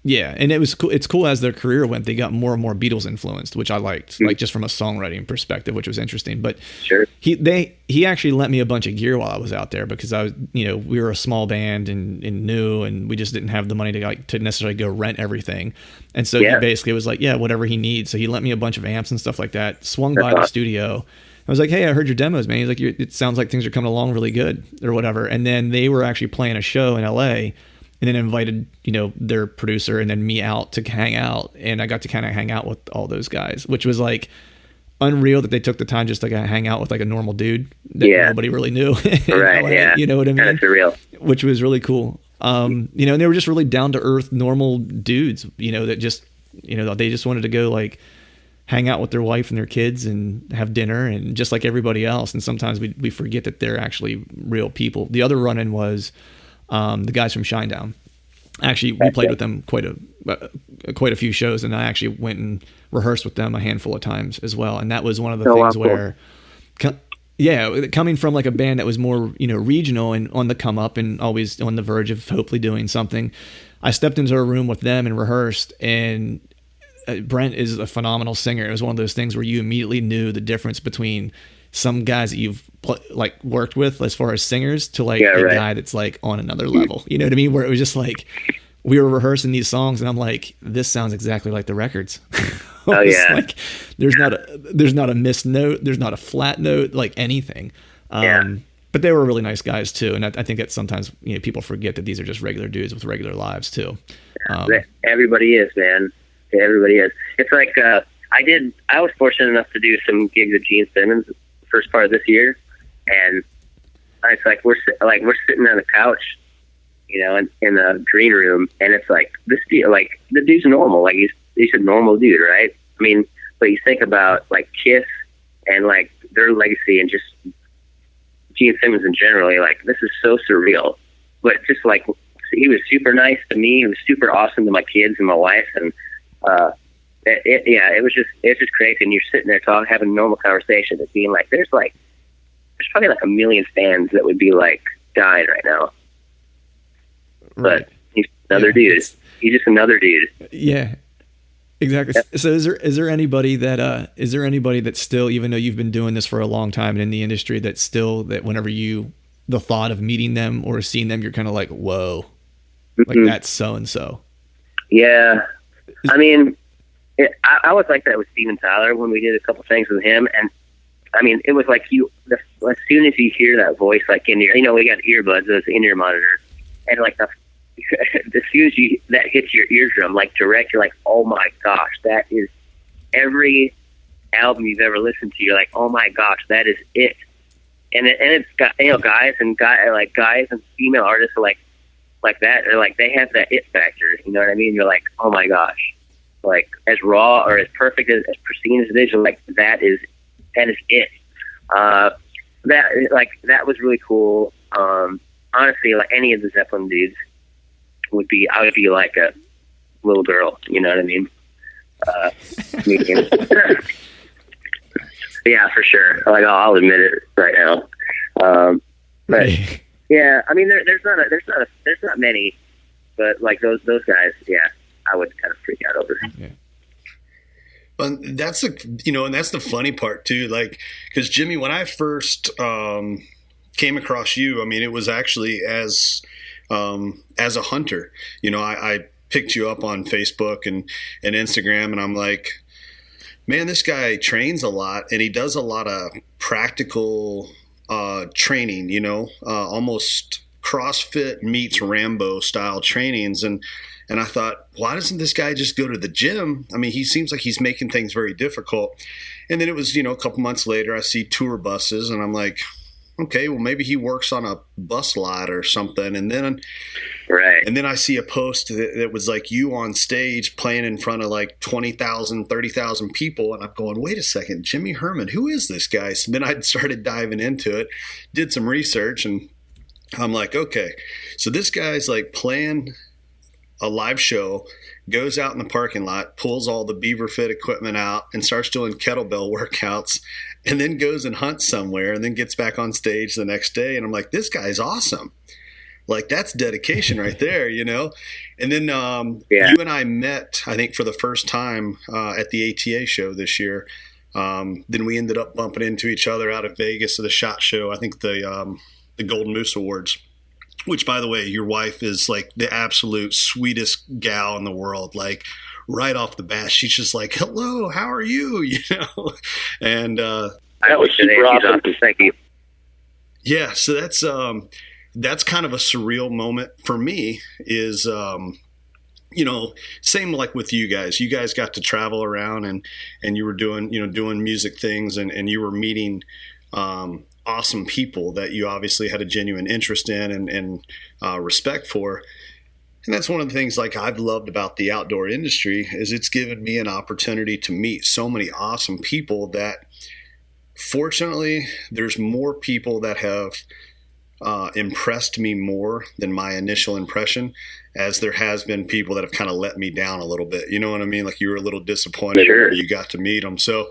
Yeah, and it was cool. It's cool as their career went, they got more and more Beatles influenced, which I liked, like just from a songwriting perspective, which was interesting. But sure, he actually lent me a bunch of gear while I was out there because I was, you know, we were a small band and new, and we just didn't have the money to necessarily go rent everything. And so he basically was like, yeah, whatever he needs. So he lent me a bunch of amps and stuff like that. Swung by the studio. I was like, hey, I heard your demos, man. He's like, it sounds like things are coming along really good or whatever. And then they were actually playing a show in LA. And then invited, you know, their producer and then me out to hang out. And I got to kind of hang out with all those guys, which was like unreal that they took the time just to hang out with like a normal dude that nobody really knew. Right, yeah. You know what I mean? Kind of surreal. Which was really cool. You know, and they were just really down to earth, normal dudes, you know, that just, you know, they just wanted to go like hang out with their wife and their kids and have dinner and just like everybody else. And sometimes we forget that they're actually real people. The other run-in was the guys from Shinedown. Actually, we played with them quite a few shows, and I actually went and rehearsed with them a handful of times as well. And that was one of the things where, coming from like a band that was more, you know, regional and on the come up and always on the verge of hopefully doing something, I stepped into a room with them and rehearsed. And Brent is a phenomenal singer. It was one of those things where you immediately knew the difference between some guys that you've like worked with as far as singers to like a guy that's like on another level, you know what I mean? Where it was just like, we were rehearsing these songs and I'm like, this sounds exactly like the records. Oh yeah. Like there's not a missed note. There's not a flat note, like anything. But they were really nice guys too. And I think that sometimes, you know, people forget that these are just regular dudes with regular lives too. Everybody is, man. Everybody is. It's like, I was fortunate enough to do some gigs with Gene Simmons first part of this year, and it's like we're sitting on the couch, you know, in the green room, and it's like this dude, like the dude's normal, like he's a normal dude, right? I mean, but you think about like Kiss and like their legacy and just Gene Simmons in general, like this is so surreal, but just like super nice to me. He was super awesome to my kids and my wife, and it was just crazy. And you're sitting there talking, having a normal conversation, and being like, there's probably like 1 million fans that would be like dying right now. Right. But he's another dude. He's just another dude. Yeah. Exactly. Yep. So is there anybody that still, even though you've been doing this for a long time and in the industry, that whenever the thought of meeting them or seeing them, you're kind of like, whoa, like that's so-and-so. Yeah. I mean, I was like that with Steven Tyler when we did a couple things with him. And I mean, it was like as soon as you hear that voice, like in your, we got earbuds, those in-ear monitors, and like as soon as that hits your eardrum, like direct, you're like, oh my gosh, that is every album you've ever listened to. You're like, oh my gosh, that is it. And it's got, guys and female artists are like that. They're like, they have that it factor. You know what I mean? You're like, oh my gosh, like as raw or as perfect as pristine as it is. You're like, that is it. That was really cool. Honestly, like any of the Zeppelin dudes I would be like a little girl. You know what I mean? Yeah, for sure. Like I'll admit it right now. But yeah, I mean, there's not many, but like those guys, yeah, I would kind of freak out over. Yeah. Well, that's and that's the funny part too. Like, because Jimmy, when I first came across you, I mean, it was actually as a hunter. I picked you up on Facebook and Instagram, and I'm like, man, this guy trains a lot, and he does a lot of practical training, almost CrossFit meets Rambo style trainings. And I thought, why doesn't this guy just go to the gym? I mean, he seems like he's making things very difficult. And then it was, a couple months later, I see tour buses, and I'm like, okay, well, maybe he works on a bus lot or something. And then I see a post that was like you on stage playing in front of like 20,000, 30,000 people. And I'm going, wait a second, Jimmy Herman, who is this guy? So then I started diving into it, did some research, and I'm like, okay, so this guy's like playing a live show, goes out in the parking lot, pulls all the Beaver Fit equipment out and starts doing kettlebell workouts, and then goes and hunts somewhere and then gets back on stage the next day. And I'm like, this guy's awesome. Like, that's dedication right there, And then you and I met, I think, for the first time at the ATA show this year. Then we ended up bumping into each other out of Vegas at the SHOT Show, I think the Golden Moose Awards. Which, by the way, your wife is like the absolute sweetest gal in the world. Like, right off the bat, she's just like, hello, how are you? And I was super awesome. Thank you. Yeah, so that's kind of a surreal moment for me is, same like with you guys. You guys got to travel around and you were doing music things and you were meeting awesome people that you obviously had a genuine interest in and respect for. And that's one of the things like I've loved about the outdoor industry is it's given me an opportunity to meet so many awesome people that fortunately there's more people that have impressed me more than my initial impression, as there has been people that have kind of let me down a little bit. You know what I mean? Like you were a little disappointed when you got to meet them. So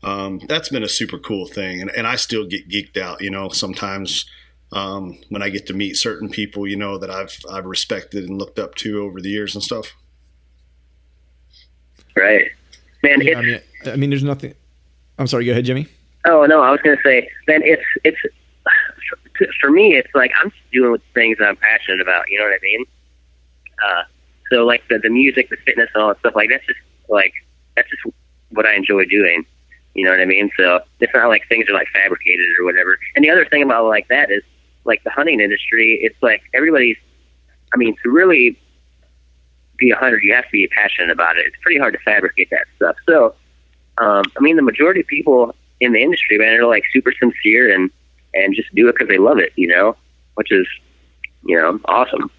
that's been a super cool thing. And I still get geeked out, sometimes when I get to meet certain people, that I've respected and looked up to over the years and stuff. Right. Man, yeah, I mean, there's nothing. I'm sorry, go ahead, Jimmy. Oh, no, I was going to say, man, it's for me, it's like I'm just doing with things that I'm passionate about. You know what I mean? So like the music, the fitness, and all that stuff, like that's just what I enjoy doing. You know what I mean? So it's not like things are like fabricated or whatever. And the other thing about like that is like the hunting industry. It's like everybody's. I mean, to really be a hunter, you have to be passionate about it. It's pretty hard to fabricate that stuff. So, I mean, the majority of people in the industry, man, are like super sincere and just do it because they love it, which is, awesome.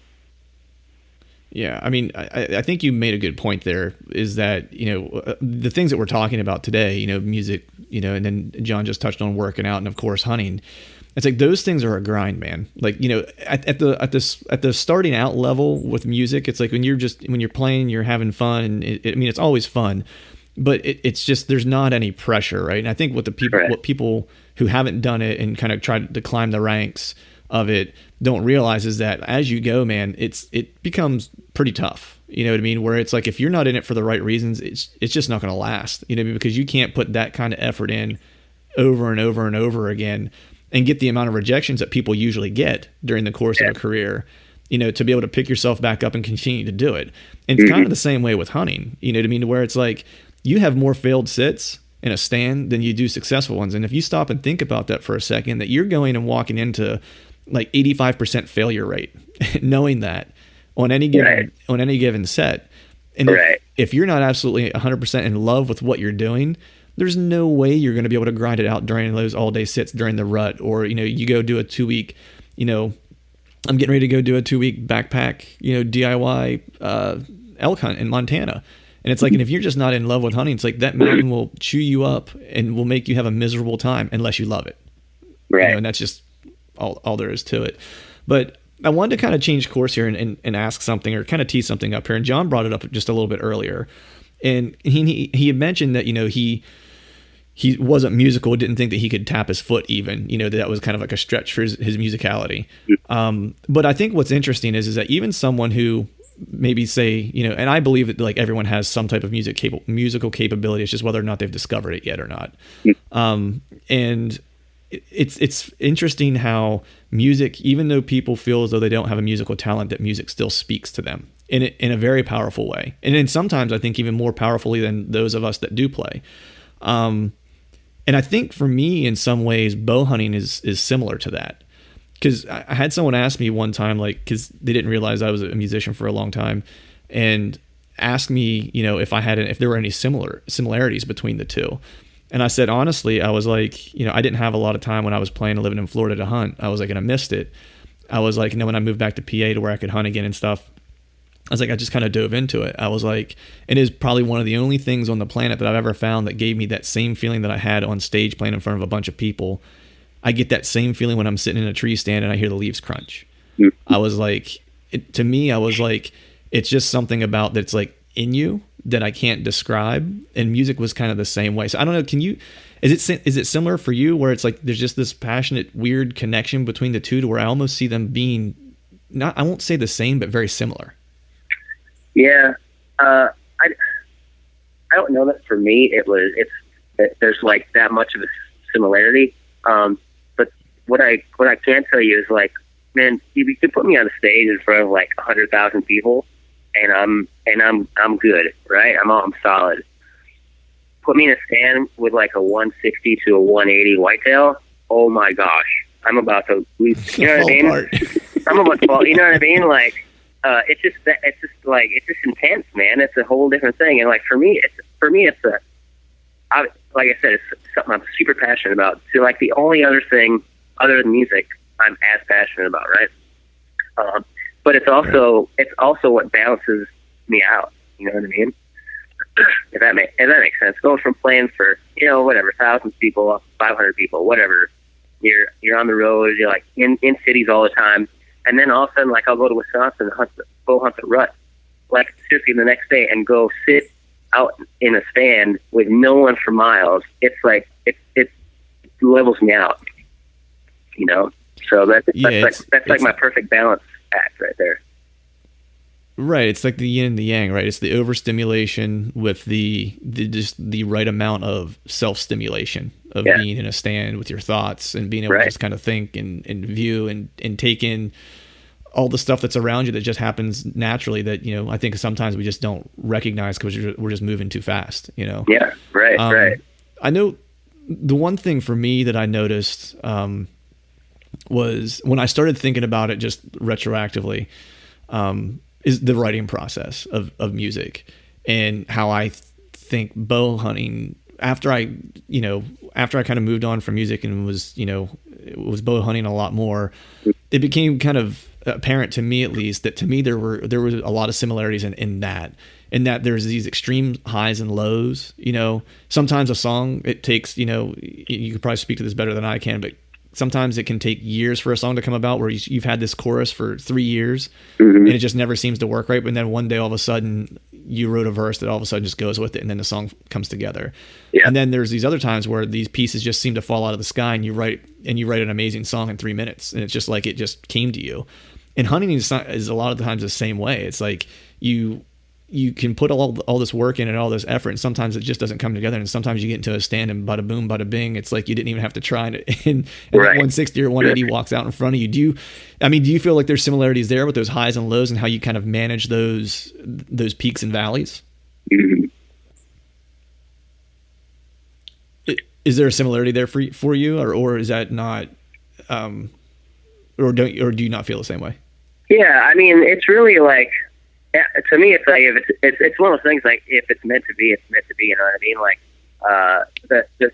Yeah, I mean, I think you made a good point there, is that, the things that we're talking about today, music, and then John just touched on working out and, of course, hunting. It's like those things are a grind, man. Like, you know, at the starting out level with music, it's like when you're playing, you're having fun, and I mean, it's always fun, but it's just, there's not any pressure, right? And I think what people who haven't done it and kind of tried to climb the ranks of it don't realize is that as you go, man, it becomes pretty tough. You know what I mean? Where it's like, if you're not in it for the right reasons, it's just not going to last, you know what I mean? Because you can't put that kind of effort in over and over and over again and get the amount of rejections that people usually get during the course of a career, you know, to be able to pick yourself back up and continue to do it. And it's kind of the same way with hunting, you know what I mean? Where it's like, you have more failed sits in a stand than you do successful ones. And if you stop and think about that for a second, that you're going and walking into like 85% failure rate, knowing that on any given set. And if you're not absolutely 100% in love with what you're doing, there's no way you're going to be able to grind it out during those all day sits during the rut, or, you know, you go do a 2-week, you know, I'm getting ready to go do a 2-week backpack, you know, DIY elk hunt in Montana. And it's like, and if you're just not in love with hunting, it's like that mountain will chew you up and will make you have a miserable time unless you love it. Right. You know, and that's just all there is to it. But I wanted to kind of change course here and ask something, or kind of tee something up here. And John brought it up just a little bit earlier. And he had mentioned that, you know, he wasn't musical, didn't think that he could tap his foot even, you know, that was kind of like a stretch for his musicality. But I think what's interesting is that even someone who maybe say, you know, and I believe that like everyone has some type of musical capability. It's just whether or not they've discovered it yet or not. And it's interesting how music, even though people feel as though they don't have a musical talent, that music still speaks to them in a very powerful way. And then sometimes I think even more powerfully than those of us that do play. And I think for me, in some ways, bow hunting is similar to that. Because I had someone ask me one time, like, because they didn't realize I was a musician for a long time, and asked me, you know, if there were any similarities between the two. And I said, honestly, I was like, you know, I didn't have a lot of time when I was playing and living in Florida to hunt. I was like, and I missed it. I was like, you know, when I moved back to PA to where I could hunt again and stuff, I was like, I just kind of dove into it. I was like, it is probably one of the only things on the planet that I've ever found that gave me that same feeling that I had on stage playing in front of a bunch of people. I get that same feeling when I'm sitting in a tree stand and I hear the leaves crunch. I was like, to me, I was like, it's just something about that's like in you that I can't describe. And music was kind of the same way. So I don't know, is it similar for you, where it's like there's just this passionate, weird connection between the two, to where I almost see them being I won't say the same, but very similar? Yeah. I don't know that for me there's like that much of a similarity. But what I can tell you is, like, man, you could put me on a stage in front of like 100,000 people, and I'm good, right? I'm solid. Put me in a stand with like a 160 to a 180 whitetail. Oh my gosh, I'm about to lose. You know what I mean? I'm about to fall. You know what I mean? Like, it's just intense, man. It's a whole different thing. And like for me, it's like I said, it's something I'm super passionate about. So like the only other thing other than music I'm as passionate about, right? But it's also what balances me out. You know what I mean? If that makes sense. Going from playing for, you know, whatever, 1,000 people, 500 people, whatever. You're on the road. You're like in cities all the time, and then all of a sudden, like, I'll go to Wisconsin and go hunt the rut, like seriously the next day, and go sit out in a stand with no one for miles. It's like it levels me out, you know. So that's like my perfect balance act right there. Right, it's like the yin and the yang, right? It's the overstimulation with the just the right amount of self-stimulation of being in a stand with your thoughts and being able to just kind of think and view and take in all the stuff that's around you that just happens naturally, that, you know, I think sometimes we just don't recognize because we're just moving too fast, you know? Yeah, right. I know the one thing for me that I noticed was when I started thinking about it just retroactively, is the writing process of music, and how I think bow hunting, after I kind of moved on from music and was bow hunting a lot more, it became kind of apparent to me, at least, that to me there were a lot of similarities in that there's these extreme highs and lows. You know, sometimes a song, it takes, you know, you could probably speak to this better than I can, but sometimes it can take years for a song to come about where you've had this chorus for 3 years Mm-hmm. and it just never seems to work right. But then one day, all of a sudden you wrote a verse that all of a sudden just goes with it. And then the song comes together. Yeah. And then there's these other times where these pieces just seem to fall out of the sky and you write an amazing song in 3 minutes. And it's just like, it just came to you. And hunting is a lot of the times the same way. It's like you can put all this work in and all this effort, and sometimes it just doesn't come together. And sometimes you get into a stand and bada boom, bada bing. It's like you didn't even have to try it. And Right. 160 or 180 walks out in front of you. Do you feel like there's similarities there with those highs and lows and how you kind of manage those peaks and valleys? Mm-hmm. Is there a similarity there for you, or is that not, or do you not feel the same way? Yeah, I mean, it's really like, to me, it's like, if it's one of those things, like, if it's meant to be, it's meant to be, you know what I mean? Like, the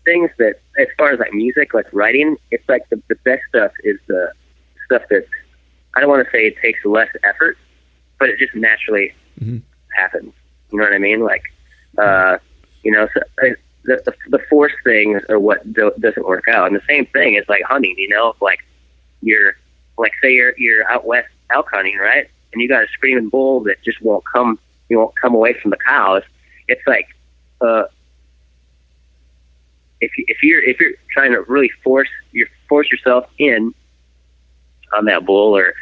things that, as far as like music, like writing, it's like the best stuff is the stuff that, I don't want to say it takes less effort, but it just naturally happens. You know what I mean? Like, you know, so the force things are what doesn't work out. And the same thing is like hunting, you know, like say you're out west elk hunting, right? And you got a screaming bull that just won't come away from the cows. It's like, if you're trying to really force yourself in on that bull, or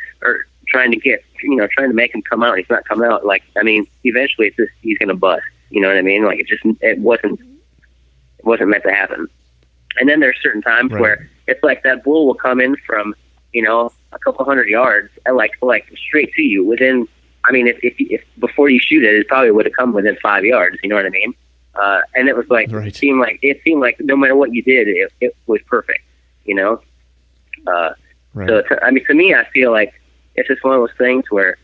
trying to make him come out, and he's not coming out. Like, I mean, eventually he's going to bust. You know what I mean? Like, it wasn't meant to happen. And then there's certain times where it's like that bull will come in from, you know, a couple hundred yards, and like straight to you within. I mean, if before you shoot it, it probably would have come within 5 yards. You know what I mean? And it was like, it seemed like no matter what you did, it was perfect. You know. So to me, I feel like it's just one of those things where.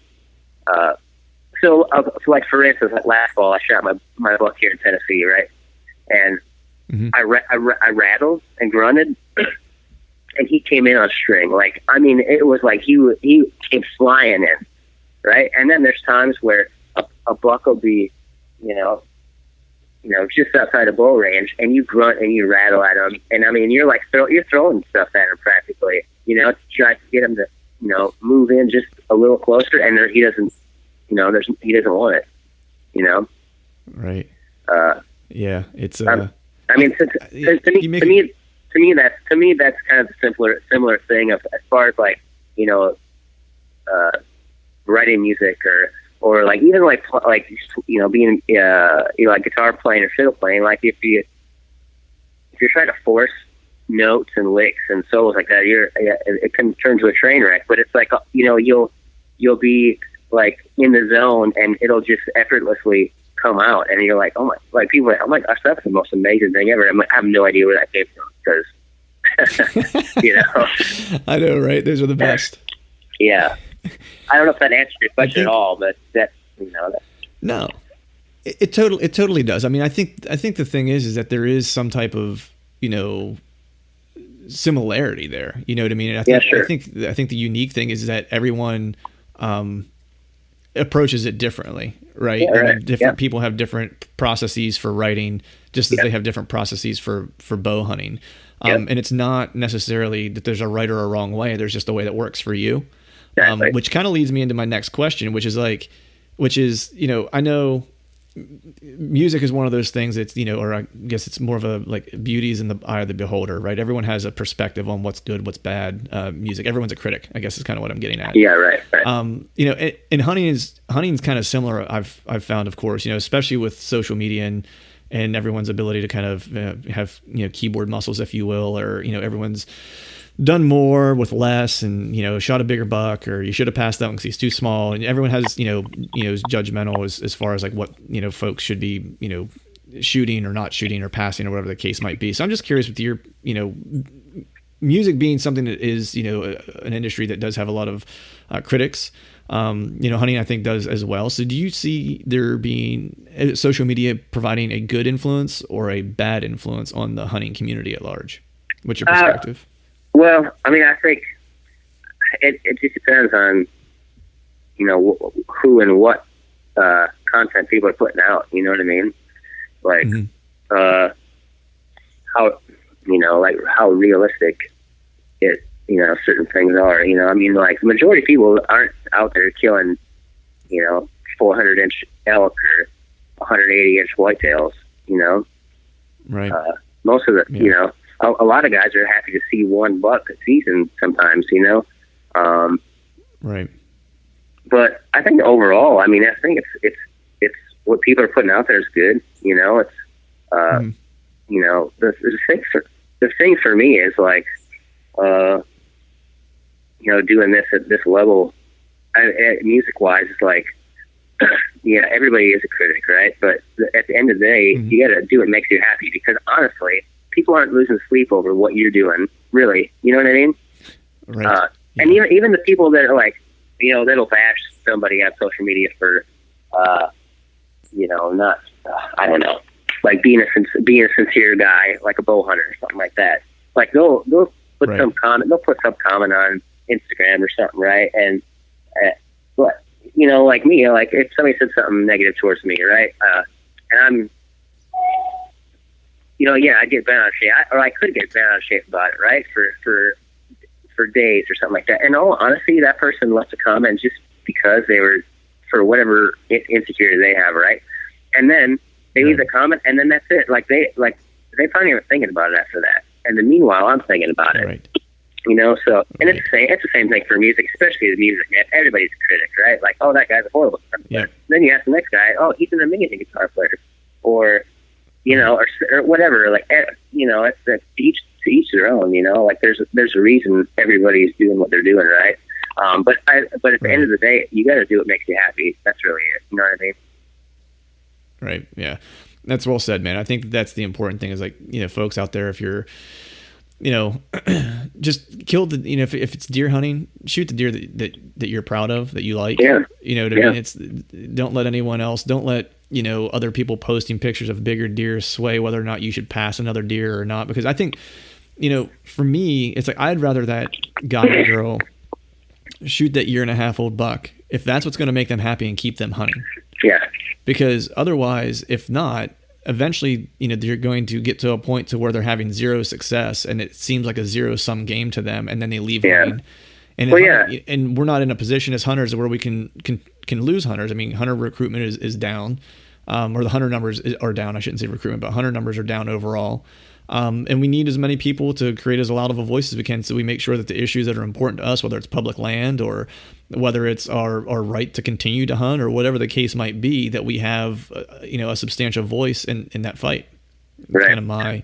So like, for instance, like last fall, I shot my buck here in Tennessee, right? And I rattled and grunted. And he came in on string. Like, I mean, it was like he came flying in, right? And then there's times where a buck will be, you know, just outside of bow range, and you grunt and you rattle at him, and I mean, you're throwing stuff at him practically, you know, to try to get him to, you know, move in just a little closer, and he doesn't, you know, he doesn't want it, you know. Right. Yeah, it's. I mean, to me, that's kind of the similar thing of, as far as like, you know, writing music or like even like you know, being you know, like guitar playing or fiddle playing. Like, if you're trying to force notes and licks and solos like that, it can turn to a train wreck. But it's like, you know, you'll be like in the zone and it'll just effortlessly come out, and you're like, oh my, like people are like, oh my gosh, that's the most amazing thing ever. I have no idea where that came from, because you know. I know, right? Those are the best. Yeah. I don't know if that answers your question at all, but that's, you know, that. No, it totally does. I mean, I think the thing is that there is some type of, you know, similarity there. You know what I mean? And I think the unique thing is that everyone approaches it differently, right? Yeah, right. Different people have different processes for writing, just as they have different processes for bow hunting. And it's not necessarily that there's a right or a wrong way. There's just a way that works for you. Which kind of leads me into my next question, which is, you know, I know music is one of those things that's, you know, or I guess it's more of a, like, beauty is in the eye of the beholder, right? Everyone has a perspective on what's good, what's bad music. Everyone's a critic, I guess is kind of what I'm getting at. Yeah, right. You know, and hunting's kind of similar. I've found, of course, you know, especially with social media and everyone's ability to kind of have, you know, keyboard muscles, if you will, or, you know, everyone's done more with less, and, you know, shot a bigger buck, or you should have passed that one because he's too small, and everyone has, you know, is judgmental as far as like what, you know, folks should be, you know, shooting or not shooting or passing or whatever the case might be. So I'm just curious, with your, you know, music being something that is, you know, an industry that does have a lot of critics, you know, hunting I think does as well. So do you see there being social media providing a good influence or a bad influence on the hunting community at large? What's your perspective? Well, I mean, I think it just depends on, you know, who and what content people are putting out. You know what I mean? Like, how, you know, like how realistic certain things are. I mean, like the majority of people aren't out there killing 400-inch elk or 180-inch whitetails. Right. Most of the a lot of guys are happy to see one buck a season sometimes. Right. But I think overall, I mean, I think it's what people are putting out there is good. It's the thing for me is like doing this at this level, music wise, is like everybody is a critic, right? But at the end of the day, you got to do what makes you happy, because honestly, people aren't losing sleep over what you're doing, really. You know what I mean? Right. And even the people that are like, that'll bash somebody on social media for, not, I don't know, like being a sincere guy, like a bow hunter or something like that. Like they'll put some comment, on Instagram or something, right? And but like me, like if somebody said something negative towards me, right? And I'm, I get bent out of shape, or I could get bent out of shape about it, right? For days or something like that. And all honesty, that person left a comment just because they were, for whatever insecurity they have, right? And then they leave the comment, and then that's it. Like they probably aren't thinking about it after that. And then meanwhile, I'm thinking about it. Right. So, and it's the same thing for music, especially the music, man. Everybody's a critic, right? Like, oh, that guy's a horrible guitar player. Yeah. Then you ask the next guy, oh, he's an amazing guitar player, or or whatever. Like, it's to each their own. Like there's a reason everybody's doing what they're doing, right? But at the end of the day, you got to do what makes you happy. That's really it. You know what I mean? Right. Yeah. That's well said, man. I think that's the important thing is like, folks out there, if you're, just kill the, if it's deer hunting, shoot the deer that you're proud of, that you like. Yeah. I mean, it's, don't let anyone else, don't let, other people posting pictures of bigger deer sway whether or not you should pass another deer or not. Because I think, for me, it's like, I'd rather that guy or girl shoot that 1.5-year-old buck if that's what's going to make them happy and keep them hunting. Yeah. Because otherwise, if not, eventually, they're going to get to a point to where they're having zero success, and it seems like a zero-sum game to them, and then they leave hunting. And and we're not in a position as hunters where we can lose hunters. I mean, hunter recruitment is down, or the hunter numbers are down. I shouldn't say recruitment, but hunter numbers are down overall. And we need as many people to create as loud of a voice as we can, so we make sure that the issues that are important to us, whether it's public land or whether it's our right to continue to hunt or whatever the case might be, that we have a substantial voice in that fight. Right. Kind of my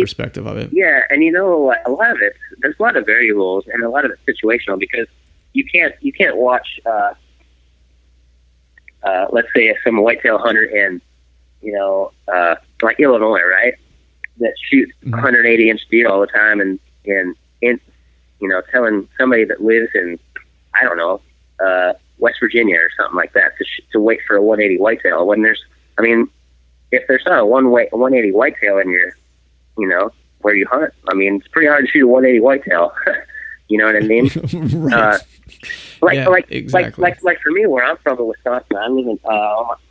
perspective of it. Yeah, and a lot of it, there's a lot of variables, and a lot of it's situational, because you can't watch let's say some whitetail hunter in like Illinois, right? That shoots 180-inch deer all the time, and telling somebody that lives in, I don't know, West Virginia or something like that to wait for a 180 whitetail, when if there's not a 180 whitetail in your, where you hunt, I mean, it's pretty hard to shoot a 180 whitetail. You know what I mean? Right. Exactly. Like for me, where I'm from in Wisconsin, I live in,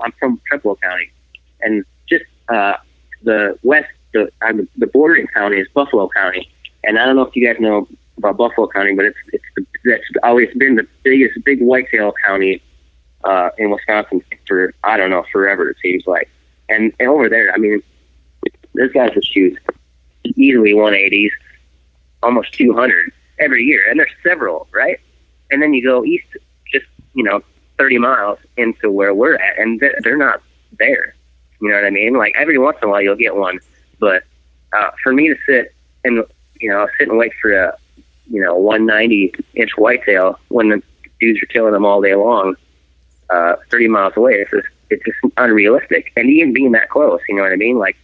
I'm from Trumbull County, and just the west. The bordering county is Buffalo County, and I don't know if you guys know about Buffalo County, but that's always been the big whitetail county in Wisconsin for, I don't know, forever, it seems like. And over there, I mean, those guys would shoot easily 180s, almost 200 every year, and there's several, right? And then you go east, just 30 miles into where we're at, and they're not there. You know what I mean? Like every once in a while, you'll get one. But for me to sit and wait for a 190-inch whitetail when the dudes are killing them all day long, 30 miles away, it's just unrealistic. And even being that close, you know what I mean? Like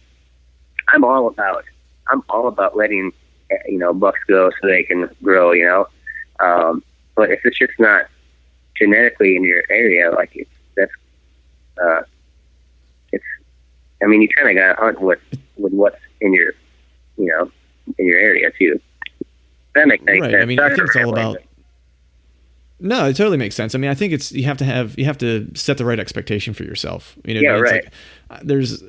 I'm all about letting bucks go so they can grow, but if it's just not genetically in your area, like I mean, you kind of got to hunt with what's in your, in your area too. That makes sense. Right. I mean, I think it's all about. No, it totally makes sense. I mean, I think you have to set the right expectation for yourself. You know, Yeah, it's right. like, there's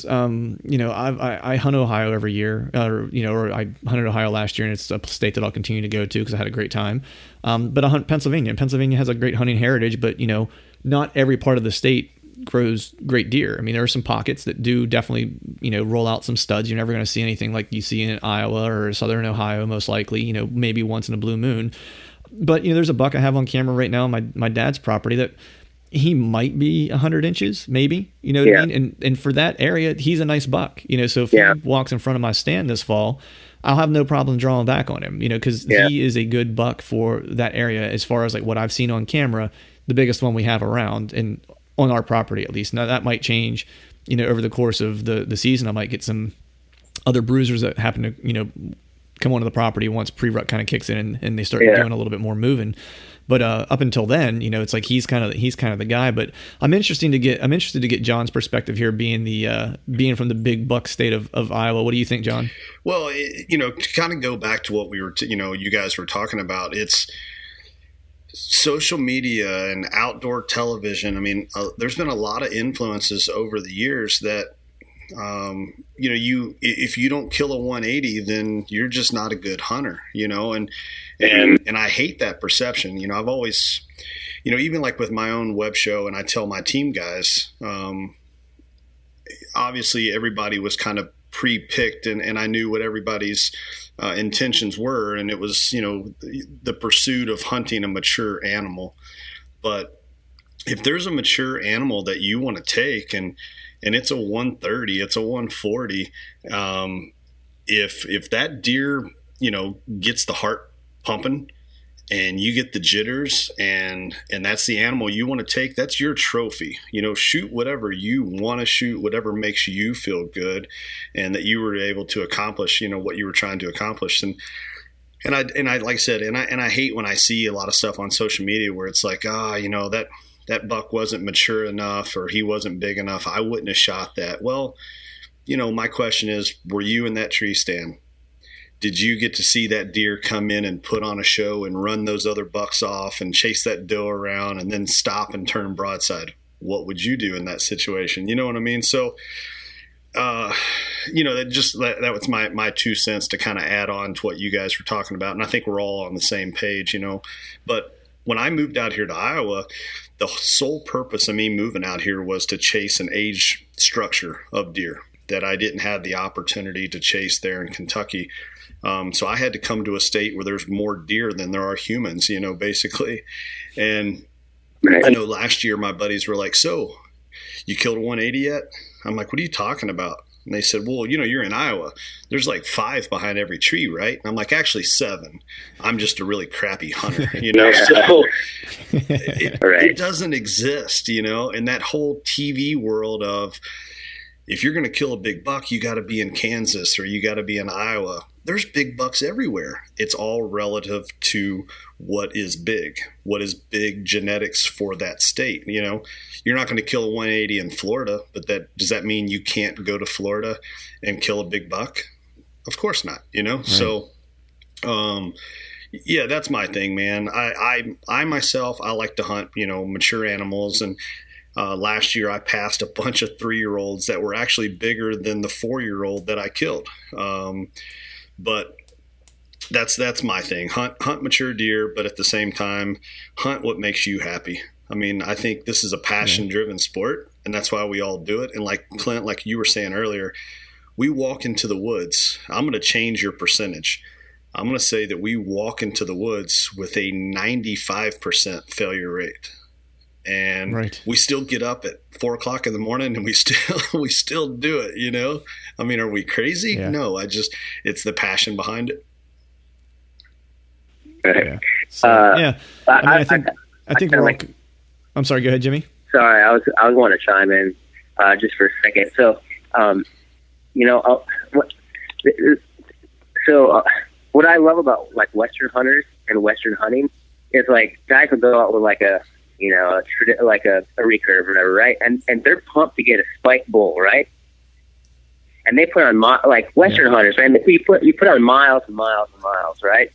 you know, I hunt Ohio every year, or I hunted Ohio last year, and it's a state that I'll continue to go to because I had a great time. But I hunt Pennsylvania. And Pennsylvania has a great hunting heritage, but you know, not every part of the state grows great deer. I mean, there are some pockets that do definitely, you know, roll out some studs. You're never going to see anything like you see in Iowa or Southern Ohio, most likely. You know, maybe once in a blue moon. But, you know, there's a buck I have on camera right now on my dad's property that he might be 100 inches, maybe, you know what I mean? And for that area, he's a nice buck, you know, so if he walks in front of my stand this fall, I'll have no problem drawing back on him, you know, because he is a good buck for that area as far as like what I've seen on camera, the biggest one we have around and on our property at least. Now that might change, you know, over the course of the season. I might get some other bruisers that happen to, you know, come onto the property once pre-rut kind of kicks in and they start doing a little bit more moving. But up until then, you know, it's like he's kind of the guy. But I'm interested to get John's perspective here, being from the big buck state of Iowa. What do you think, John? Well, you know, to kind of go back to what we were, you guys were talking about, it's social media and outdoor television. I mean, there's been a lot of influences over the years that, you know, if you don't kill a 180, then you're just not a good hunter, you know, and I hate that perception. You know, I've always, you know, even like with my own web show, and I tell my team guys, obviously everybody was kind of pre-picked and I knew what everybody's intentions were. And it was, you know, the pursuit of hunting a mature animal. But if there's a mature animal that you want to take and it's a 130, it's a 140. If that deer, you know, gets the heart pumping and you get the jitters and that's the animal you want to take, that's your trophy. You know, shoot whatever you want to shoot, whatever makes you feel good and that you were able to accomplish, you know, what you were trying to accomplish. And I like I said, and I hate when I see a lot of stuff on social media where it's like, you know, that buck wasn't mature enough or he wasn't big enough. I wouldn't have shot that. Well, you know, my question is, were you in that tree stand? Did you get to see that deer come in and put on a show and run those other bucks off and chase that doe around and then stop and turn broadside? What would you do in that situation? You know what I mean? So, you know, that was my 2 cents to kind of add on to what you guys were talking about. And I think we're all on the same page, you know, but when I moved out here to Iowa, the sole purpose of me moving out here was to chase an age structure of deer that I didn't have the opportunity to chase there in Kentucky. So I had to come to a state where there's more deer than there are humans, you know, basically. And I know last year my buddies were like, so you killed a 180 yet? I'm like, what are you talking about? And they said, well, you know, you're in Iowa. There's like 5 behind every tree, right? And I'm like, actually 7. I'm just a really crappy hunter, you know? So it doesn't exist, you know? And that whole TV world of if you're going to kill a big buck, you got to be in Kansas or you got to be in Iowa. There's big bucks everywhere. It's all relative to what is big genetics for that state. You know, you're not going to kill a 180 in Florida, but does that mean you can't go to Florida and kill a big buck? Of course not, you know? Right. So, yeah, that's my thing, man. I myself, I like to hunt, you know, mature animals. And last year I passed a bunch of 3-year-olds that were actually bigger than the 4-year-old that I killed. But that's my thing. Hunt mature deer, but at the same time, hunt what makes you happy. I mean, I think this is a passion-driven sport, and that's why we all do it. And like Clint, like you were saying earlier, we walk into the woods. I'm going to change your percentage. I'm going to say that we walk into the woods with a 95% failure rate. And we still get up at 4:00 in the morning and we still do it, you know? I mean, are we crazy? Yeah. No, it's the passion behind it. Yeah. So, I think we're all, I'm sorry, go ahead, Jimmy. Sorry, I was wanting to chime in just for a second. So, you know, what I love about like Western hunters and Western hunting is like guys will go out with like a, you know, like a recurve or whatever, right? And they're pumped to get a spike bull, right? And they put on like Western hunters, right? And you put on miles and miles and miles, right?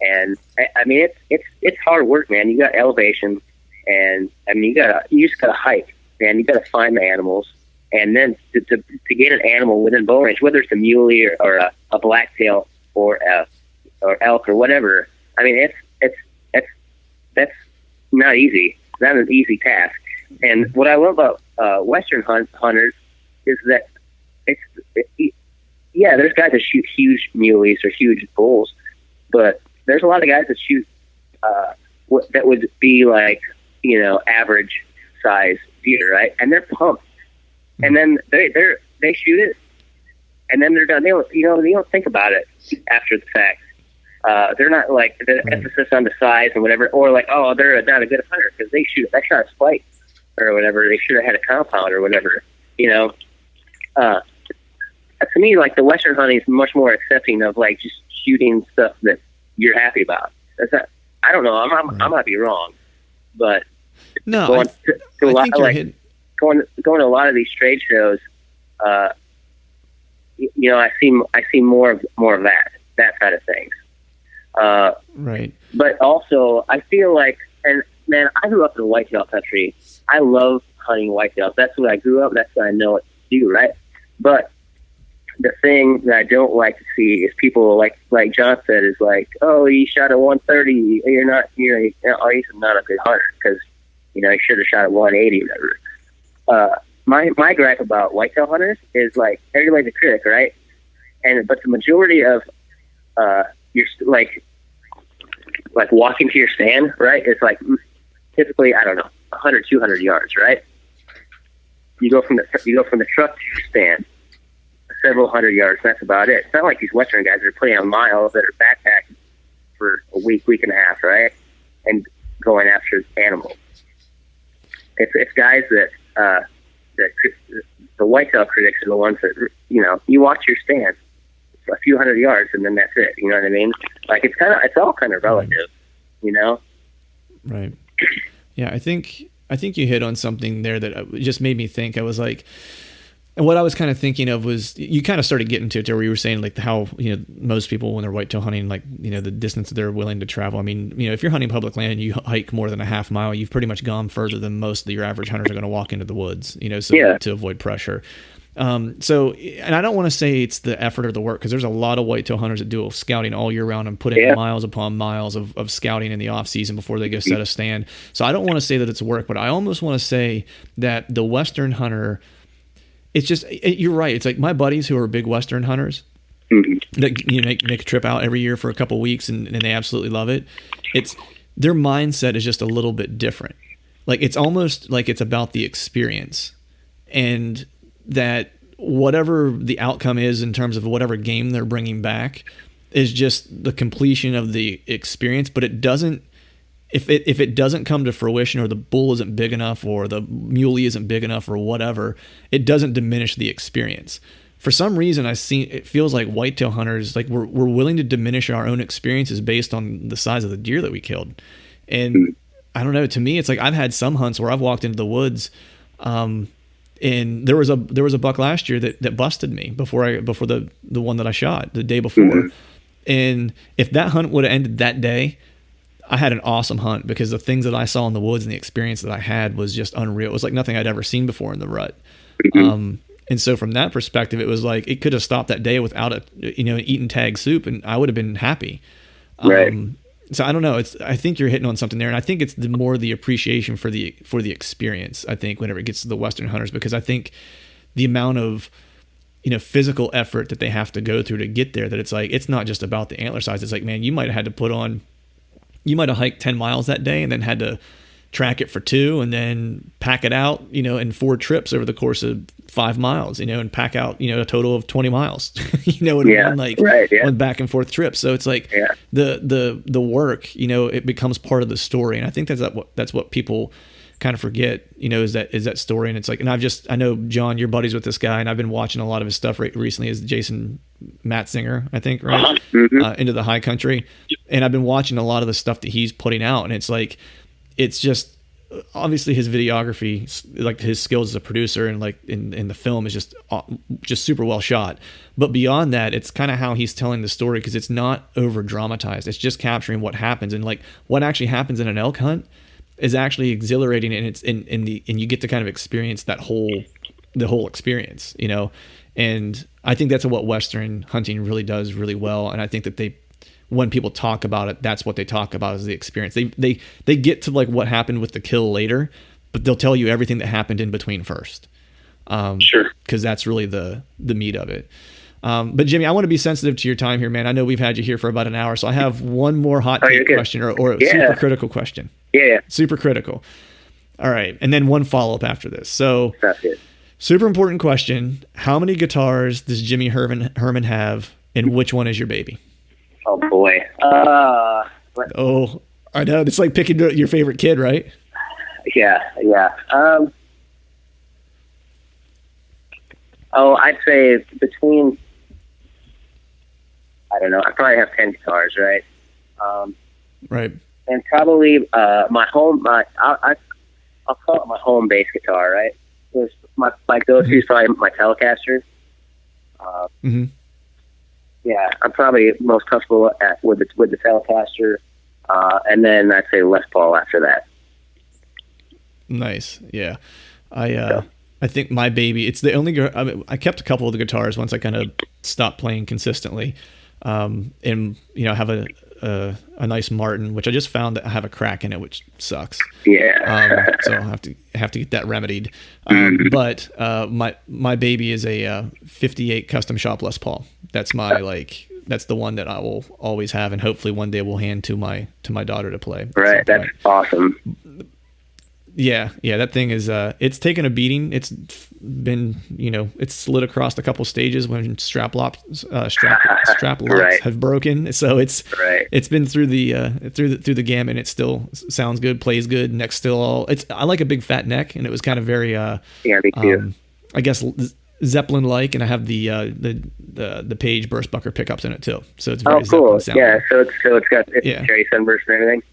And I mean, it's hard work, man. You got elevation, and I mean, you just gotta hike, man. You gotta find the animals, and then to get an animal within bow range, whether it's a muley or a blacktail or elk or whatever. I mean, that's not easy. It's not an easy task. And what I love about Western hunters is that there's guys that shoot huge muleys or huge bulls, but there's a lot of guys that shoot that would be like, average size deer, right? And they're pumped, and then they shoot it, and then they're done. They don't think about it after the fact. They're not like the emphasis on the size and whatever, or like, oh, they're not a good hunter because they shoot that shot a spike or whatever. They should have had a compound or whatever, To me, like, the Western hunting is much more accepting of like just shooting stuff that you're happy about. I don't know. I might be wrong, but no, going to a lot to a lot of these trade shows, I see more of that side of things. Right. But also, I feel like, and man, I grew up in the whitetail country. I love hunting whitetails. That's what I grew up. That's what I know what to do, right? But the thing that I don't like to see is people like John said, is like, oh, you shot at 130. You're not a good hunter because you should have shot at 180 or whatever. My gripe about whitetail hunters is like everybody's a critic, right? But the majority of you're like walking to your stand, right? It's like typically, I don't know, 100, 200 yards, right? You go from the truck to your stand, several hundred yards. That's about it. It's not like these Western guys are putting on miles that are backpacking for a week and a half, right? And going after animals. It's guys that the whitetail critics are the ones that you watch your stand a few hundred yards and then that's it. You know what I mean? Like it's all kind of relative, Right. Yeah, I think you hit on something there that just made me think. I was like, and what I was kind of thinking of was you kind of started getting to it where you were saying like how most people when they're whitetail hunting, like the distance they're willing to travel. I mean, if you're hunting public land and you hike more than a half mile, you've pretty much gone further than most of your average hunters are going to walk into the woods. To avoid pressure. And I don't want to say it's the effort or the work because there's a lot of whitetail hunters that do scouting all year round and put in miles upon miles of scouting in the off season before they go set a stand. So I don't want to say that it's work, but I almost want to say that the Western hunter, it's just, you're right. It's like my buddies who are big Western hunters that make a trip out every year for a couple weeks and they absolutely love it. It's their mindset is just a little bit different. Like it's almost like it's about the experience and that whatever the outcome is in terms of whatever game they're bringing back is just the completion of the experience. But it doesn't, if it doesn't come to fruition or the bull isn't big enough or the muley isn't big enough or whatever, it doesn't diminish the experience. For some reason, it feels like whitetail hunters, like we're willing to diminish our own experiences based on the size of the deer that we killed. And I don't know, to me, it's like I've had some hunts where I've walked into the woods, and there was a buck last year that busted me before the one that I shot the day before. And if that hunt would have ended that day, I had an awesome hunt because the things that I saw in the woods and the experience that I had was just unreal. It was like nothing I'd ever seen before in the rut. And so from that perspective, it was like it could have stopped that day without an eaten tag soup, and I would have been happy. Right. So I don't know. I think you're hitting on something there, and I think it's the appreciation for the experience. I think whenever it gets to the Western hunters, because I think the amount of physical effort that they have to go through to get there, that it's like it's not just about the antler size. It's like, man, you might have hiked 10 miles that day and then had to track it for 2 and then pack it out, in 4 trips over the course of 5 miles, and pack out, a total of 20 miles, one back and forth trip. So it's like the work, it becomes part of the story. And I think that's what people kind of forget, is that story. And it's like, and I know John, you're buddies with this guy, and I've been watching a lot of his stuff recently is Jason Matzinger, I think, right? Into the High Country. And I've been watching a lot of the stuff that he's putting out, and it's like, it's just obviously his videography, like his skills as a producer and like in the film is just super well shot. But beyond that, it's kind of how he's telling the story, because it's not over dramatized. It's just capturing what happens, and like what actually happens in an elk hunt is actually exhilarating, and it's and you get to kind of experience the whole experience, you know. And I think that's what Western hunting really does really well. And I think that when people talk about it, that's what they talk about is the experience. They get to like what happened with the kill later, but they'll tell you everything that happened in between first. Sure. Because that's really the meat of it. But Jimmy, I want to be sensitive to your time here, man. I know we've had you here for about an hour, so I have one more hot take question or a super critical question. Yeah. Super critical. All right. And then one follow-up after this. So That's it. Super important question. How many guitars does Jimmy Herman have, and which one is your baby? Oh boy. Oh, I know. It's like picking your favorite kid, right? Yeah. I'd say between, I don't know, I probably have 10 guitars, right? Right. And probably I'll call it my home bass guitar, right? My go-to is probably my Telecaster. Mm-hmm. Yeah, I'm probably most comfortable with the Telecaster, and then I'd say Les Paul after that. Nice. Yeah. I think my baby, it's the only, I kept a couple of the guitars once I kind of stopped playing consistently. And, you know, I have a nice Martin, which I just found that I have a crack in it, which sucks. Yeah. So I'll have to get that remedied. But my baby is a 58 custom shop Les Paul. That's that's the one that I will always have, and hopefully one day we'll hand to my daughter to play. Right. That's awesome. Yeah, that thing is it's taken a beating. It's been, you know, it's slid across a couple stages when strap locks right. have broken. So it's been through the gamut. It still sounds good, plays good. Neck's still all. I like a big fat neck, and it was kind of very yeah, me too. I guess Zeppelin like, and I have the Page Burstbucker pickups in it too. So it's very cool. Zeppelin Yeah, so it's got cherry sunburst and everything.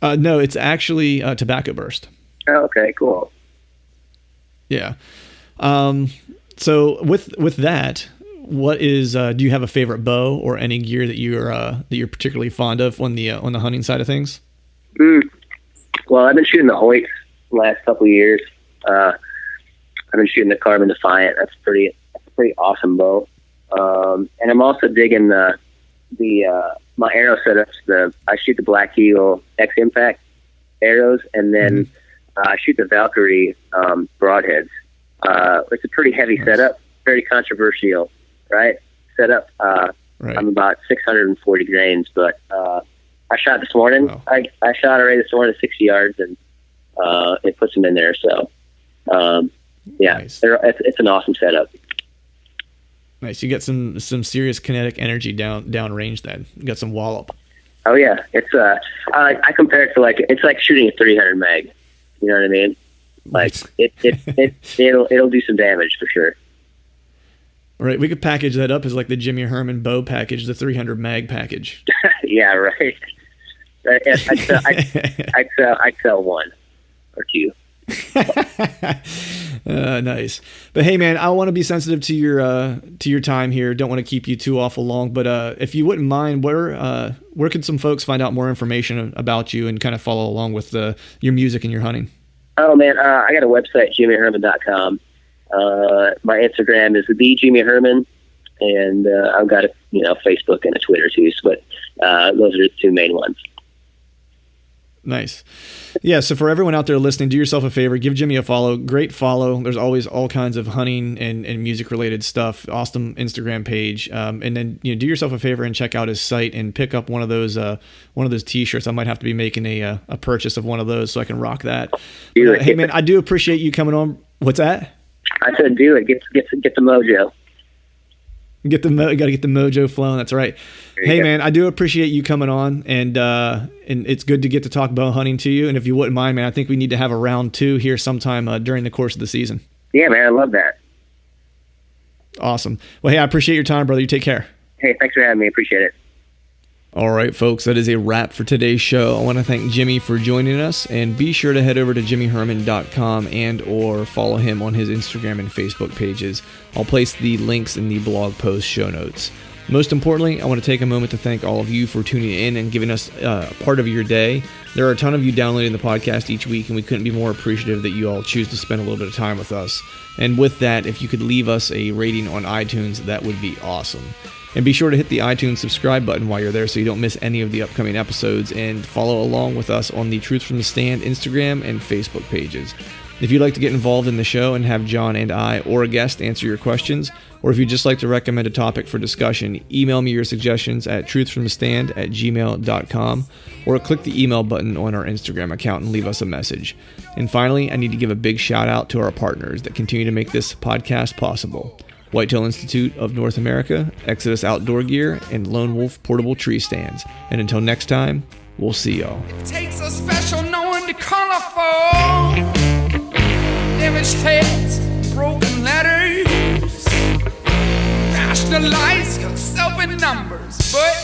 No, it's actually tobacco burst. Oh, okay, cool. Yeah. So with that, what is do you have a favorite bow or any gear that you're particularly fond of on the hunting side of things? Well, I've been shooting the Hoyts the last couple of years. I've been shooting the Carbon Defiant. That's a pretty awesome bow. And I'm also digging my arrow setups. I shoot the Black Eagle X Impact arrows, and then I shoot the Valkyrie broadheads. It's a pretty heavy setup, very controversial, right? Setup. Right. I'm about 640 grains, but I shot this morning. Wow. I shot already this morning 60 yards, and it puts them in there. So, yeah, nice. It's an awesome setup. Nice. You get some serious kinetic energy down range then. You got some wallop. Oh yeah. It's I compare it to it's like shooting a 300 mag. You know what I mean? Like it'll do some damage for sure. Right. We could package that up as like the Jimmy Herman bow package, the 300 mag package. Yeah, right. I'd sell one or two. Nice. But hey, man, I want to be sensitive to your time here. Don't want to keep you too awful long, but if you wouldn't mind, where could some folks find out more information about you and kind of follow along with your music and your hunting? Oh man, I got a website, jimmyherman.com. My Instagram is the Jimmy Herman, and I've got a Facebook and a Twitter too. But those are the two main ones. Nice. Yeah, so for everyone out there listening, do yourself a favor, give Jimmy a follow. Great follow. There's always all kinds of hunting and music related stuff. Awesome Instagram page. And then do yourself a favor and check out his site and pick up one of those t-shirts. I might have to be making a purchase of one of those so I can rock that. Hey man, I do appreciate you coming on. What's that? I said do it. Get the mojo. Got to get the mojo flowing. That's right. Hey man, I do appreciate you coming on, and it's good to get to talk bow hunting to you. And if you wouldn't mind, man, I think we need to have a round 2 here sometime during the course of the season. Yeah, man, I love that. Awesome. Well, hey, I appreciate your time, brother. You take care. Hey, thanks for having me. Appreciate it. All right, folks, that is a wrap for today's show. I want to thank Jimmy for joining us, and be sure to head over to jimmyherman.com and or follow him on his Instagram and Facebook pages. I'll place the links in the blog post show notes. Most importantly, I want to take a moment to thank all of you for tuning in and giving us part of your day. There are a ton of you downloading the podcast each week, and we couldn't be more appreciative that you all choose to spend a little bit of time with us. And with that, if you could leave us a rating on iTunes, that would be awesome. And be sure to hit the iTunes subscribe button while you're there so you don't miss any of the upcoming episodes, and follow along with us on the Truth from the Stand Instagram and Facebook pages. If you'd like to get involved in the show and have John and I or a guest answer your questions, or if you'd just like to recommend a topic for discussion, email me your suggestions at truthfromthestand@gmail.com, or click the email button on our Instagram account and leave us a message. And finally, I need to give a big shout out to our partners that continue to make this podcast possible: Whitetail Institute of North America, Exodus Outdoor Gear, and Lone Wolf Portable Tree Stands. And until next time, we'll see y'all. It takes a special knowing to colorful damaged heads, broken letters, rationalize yourself in numbers, but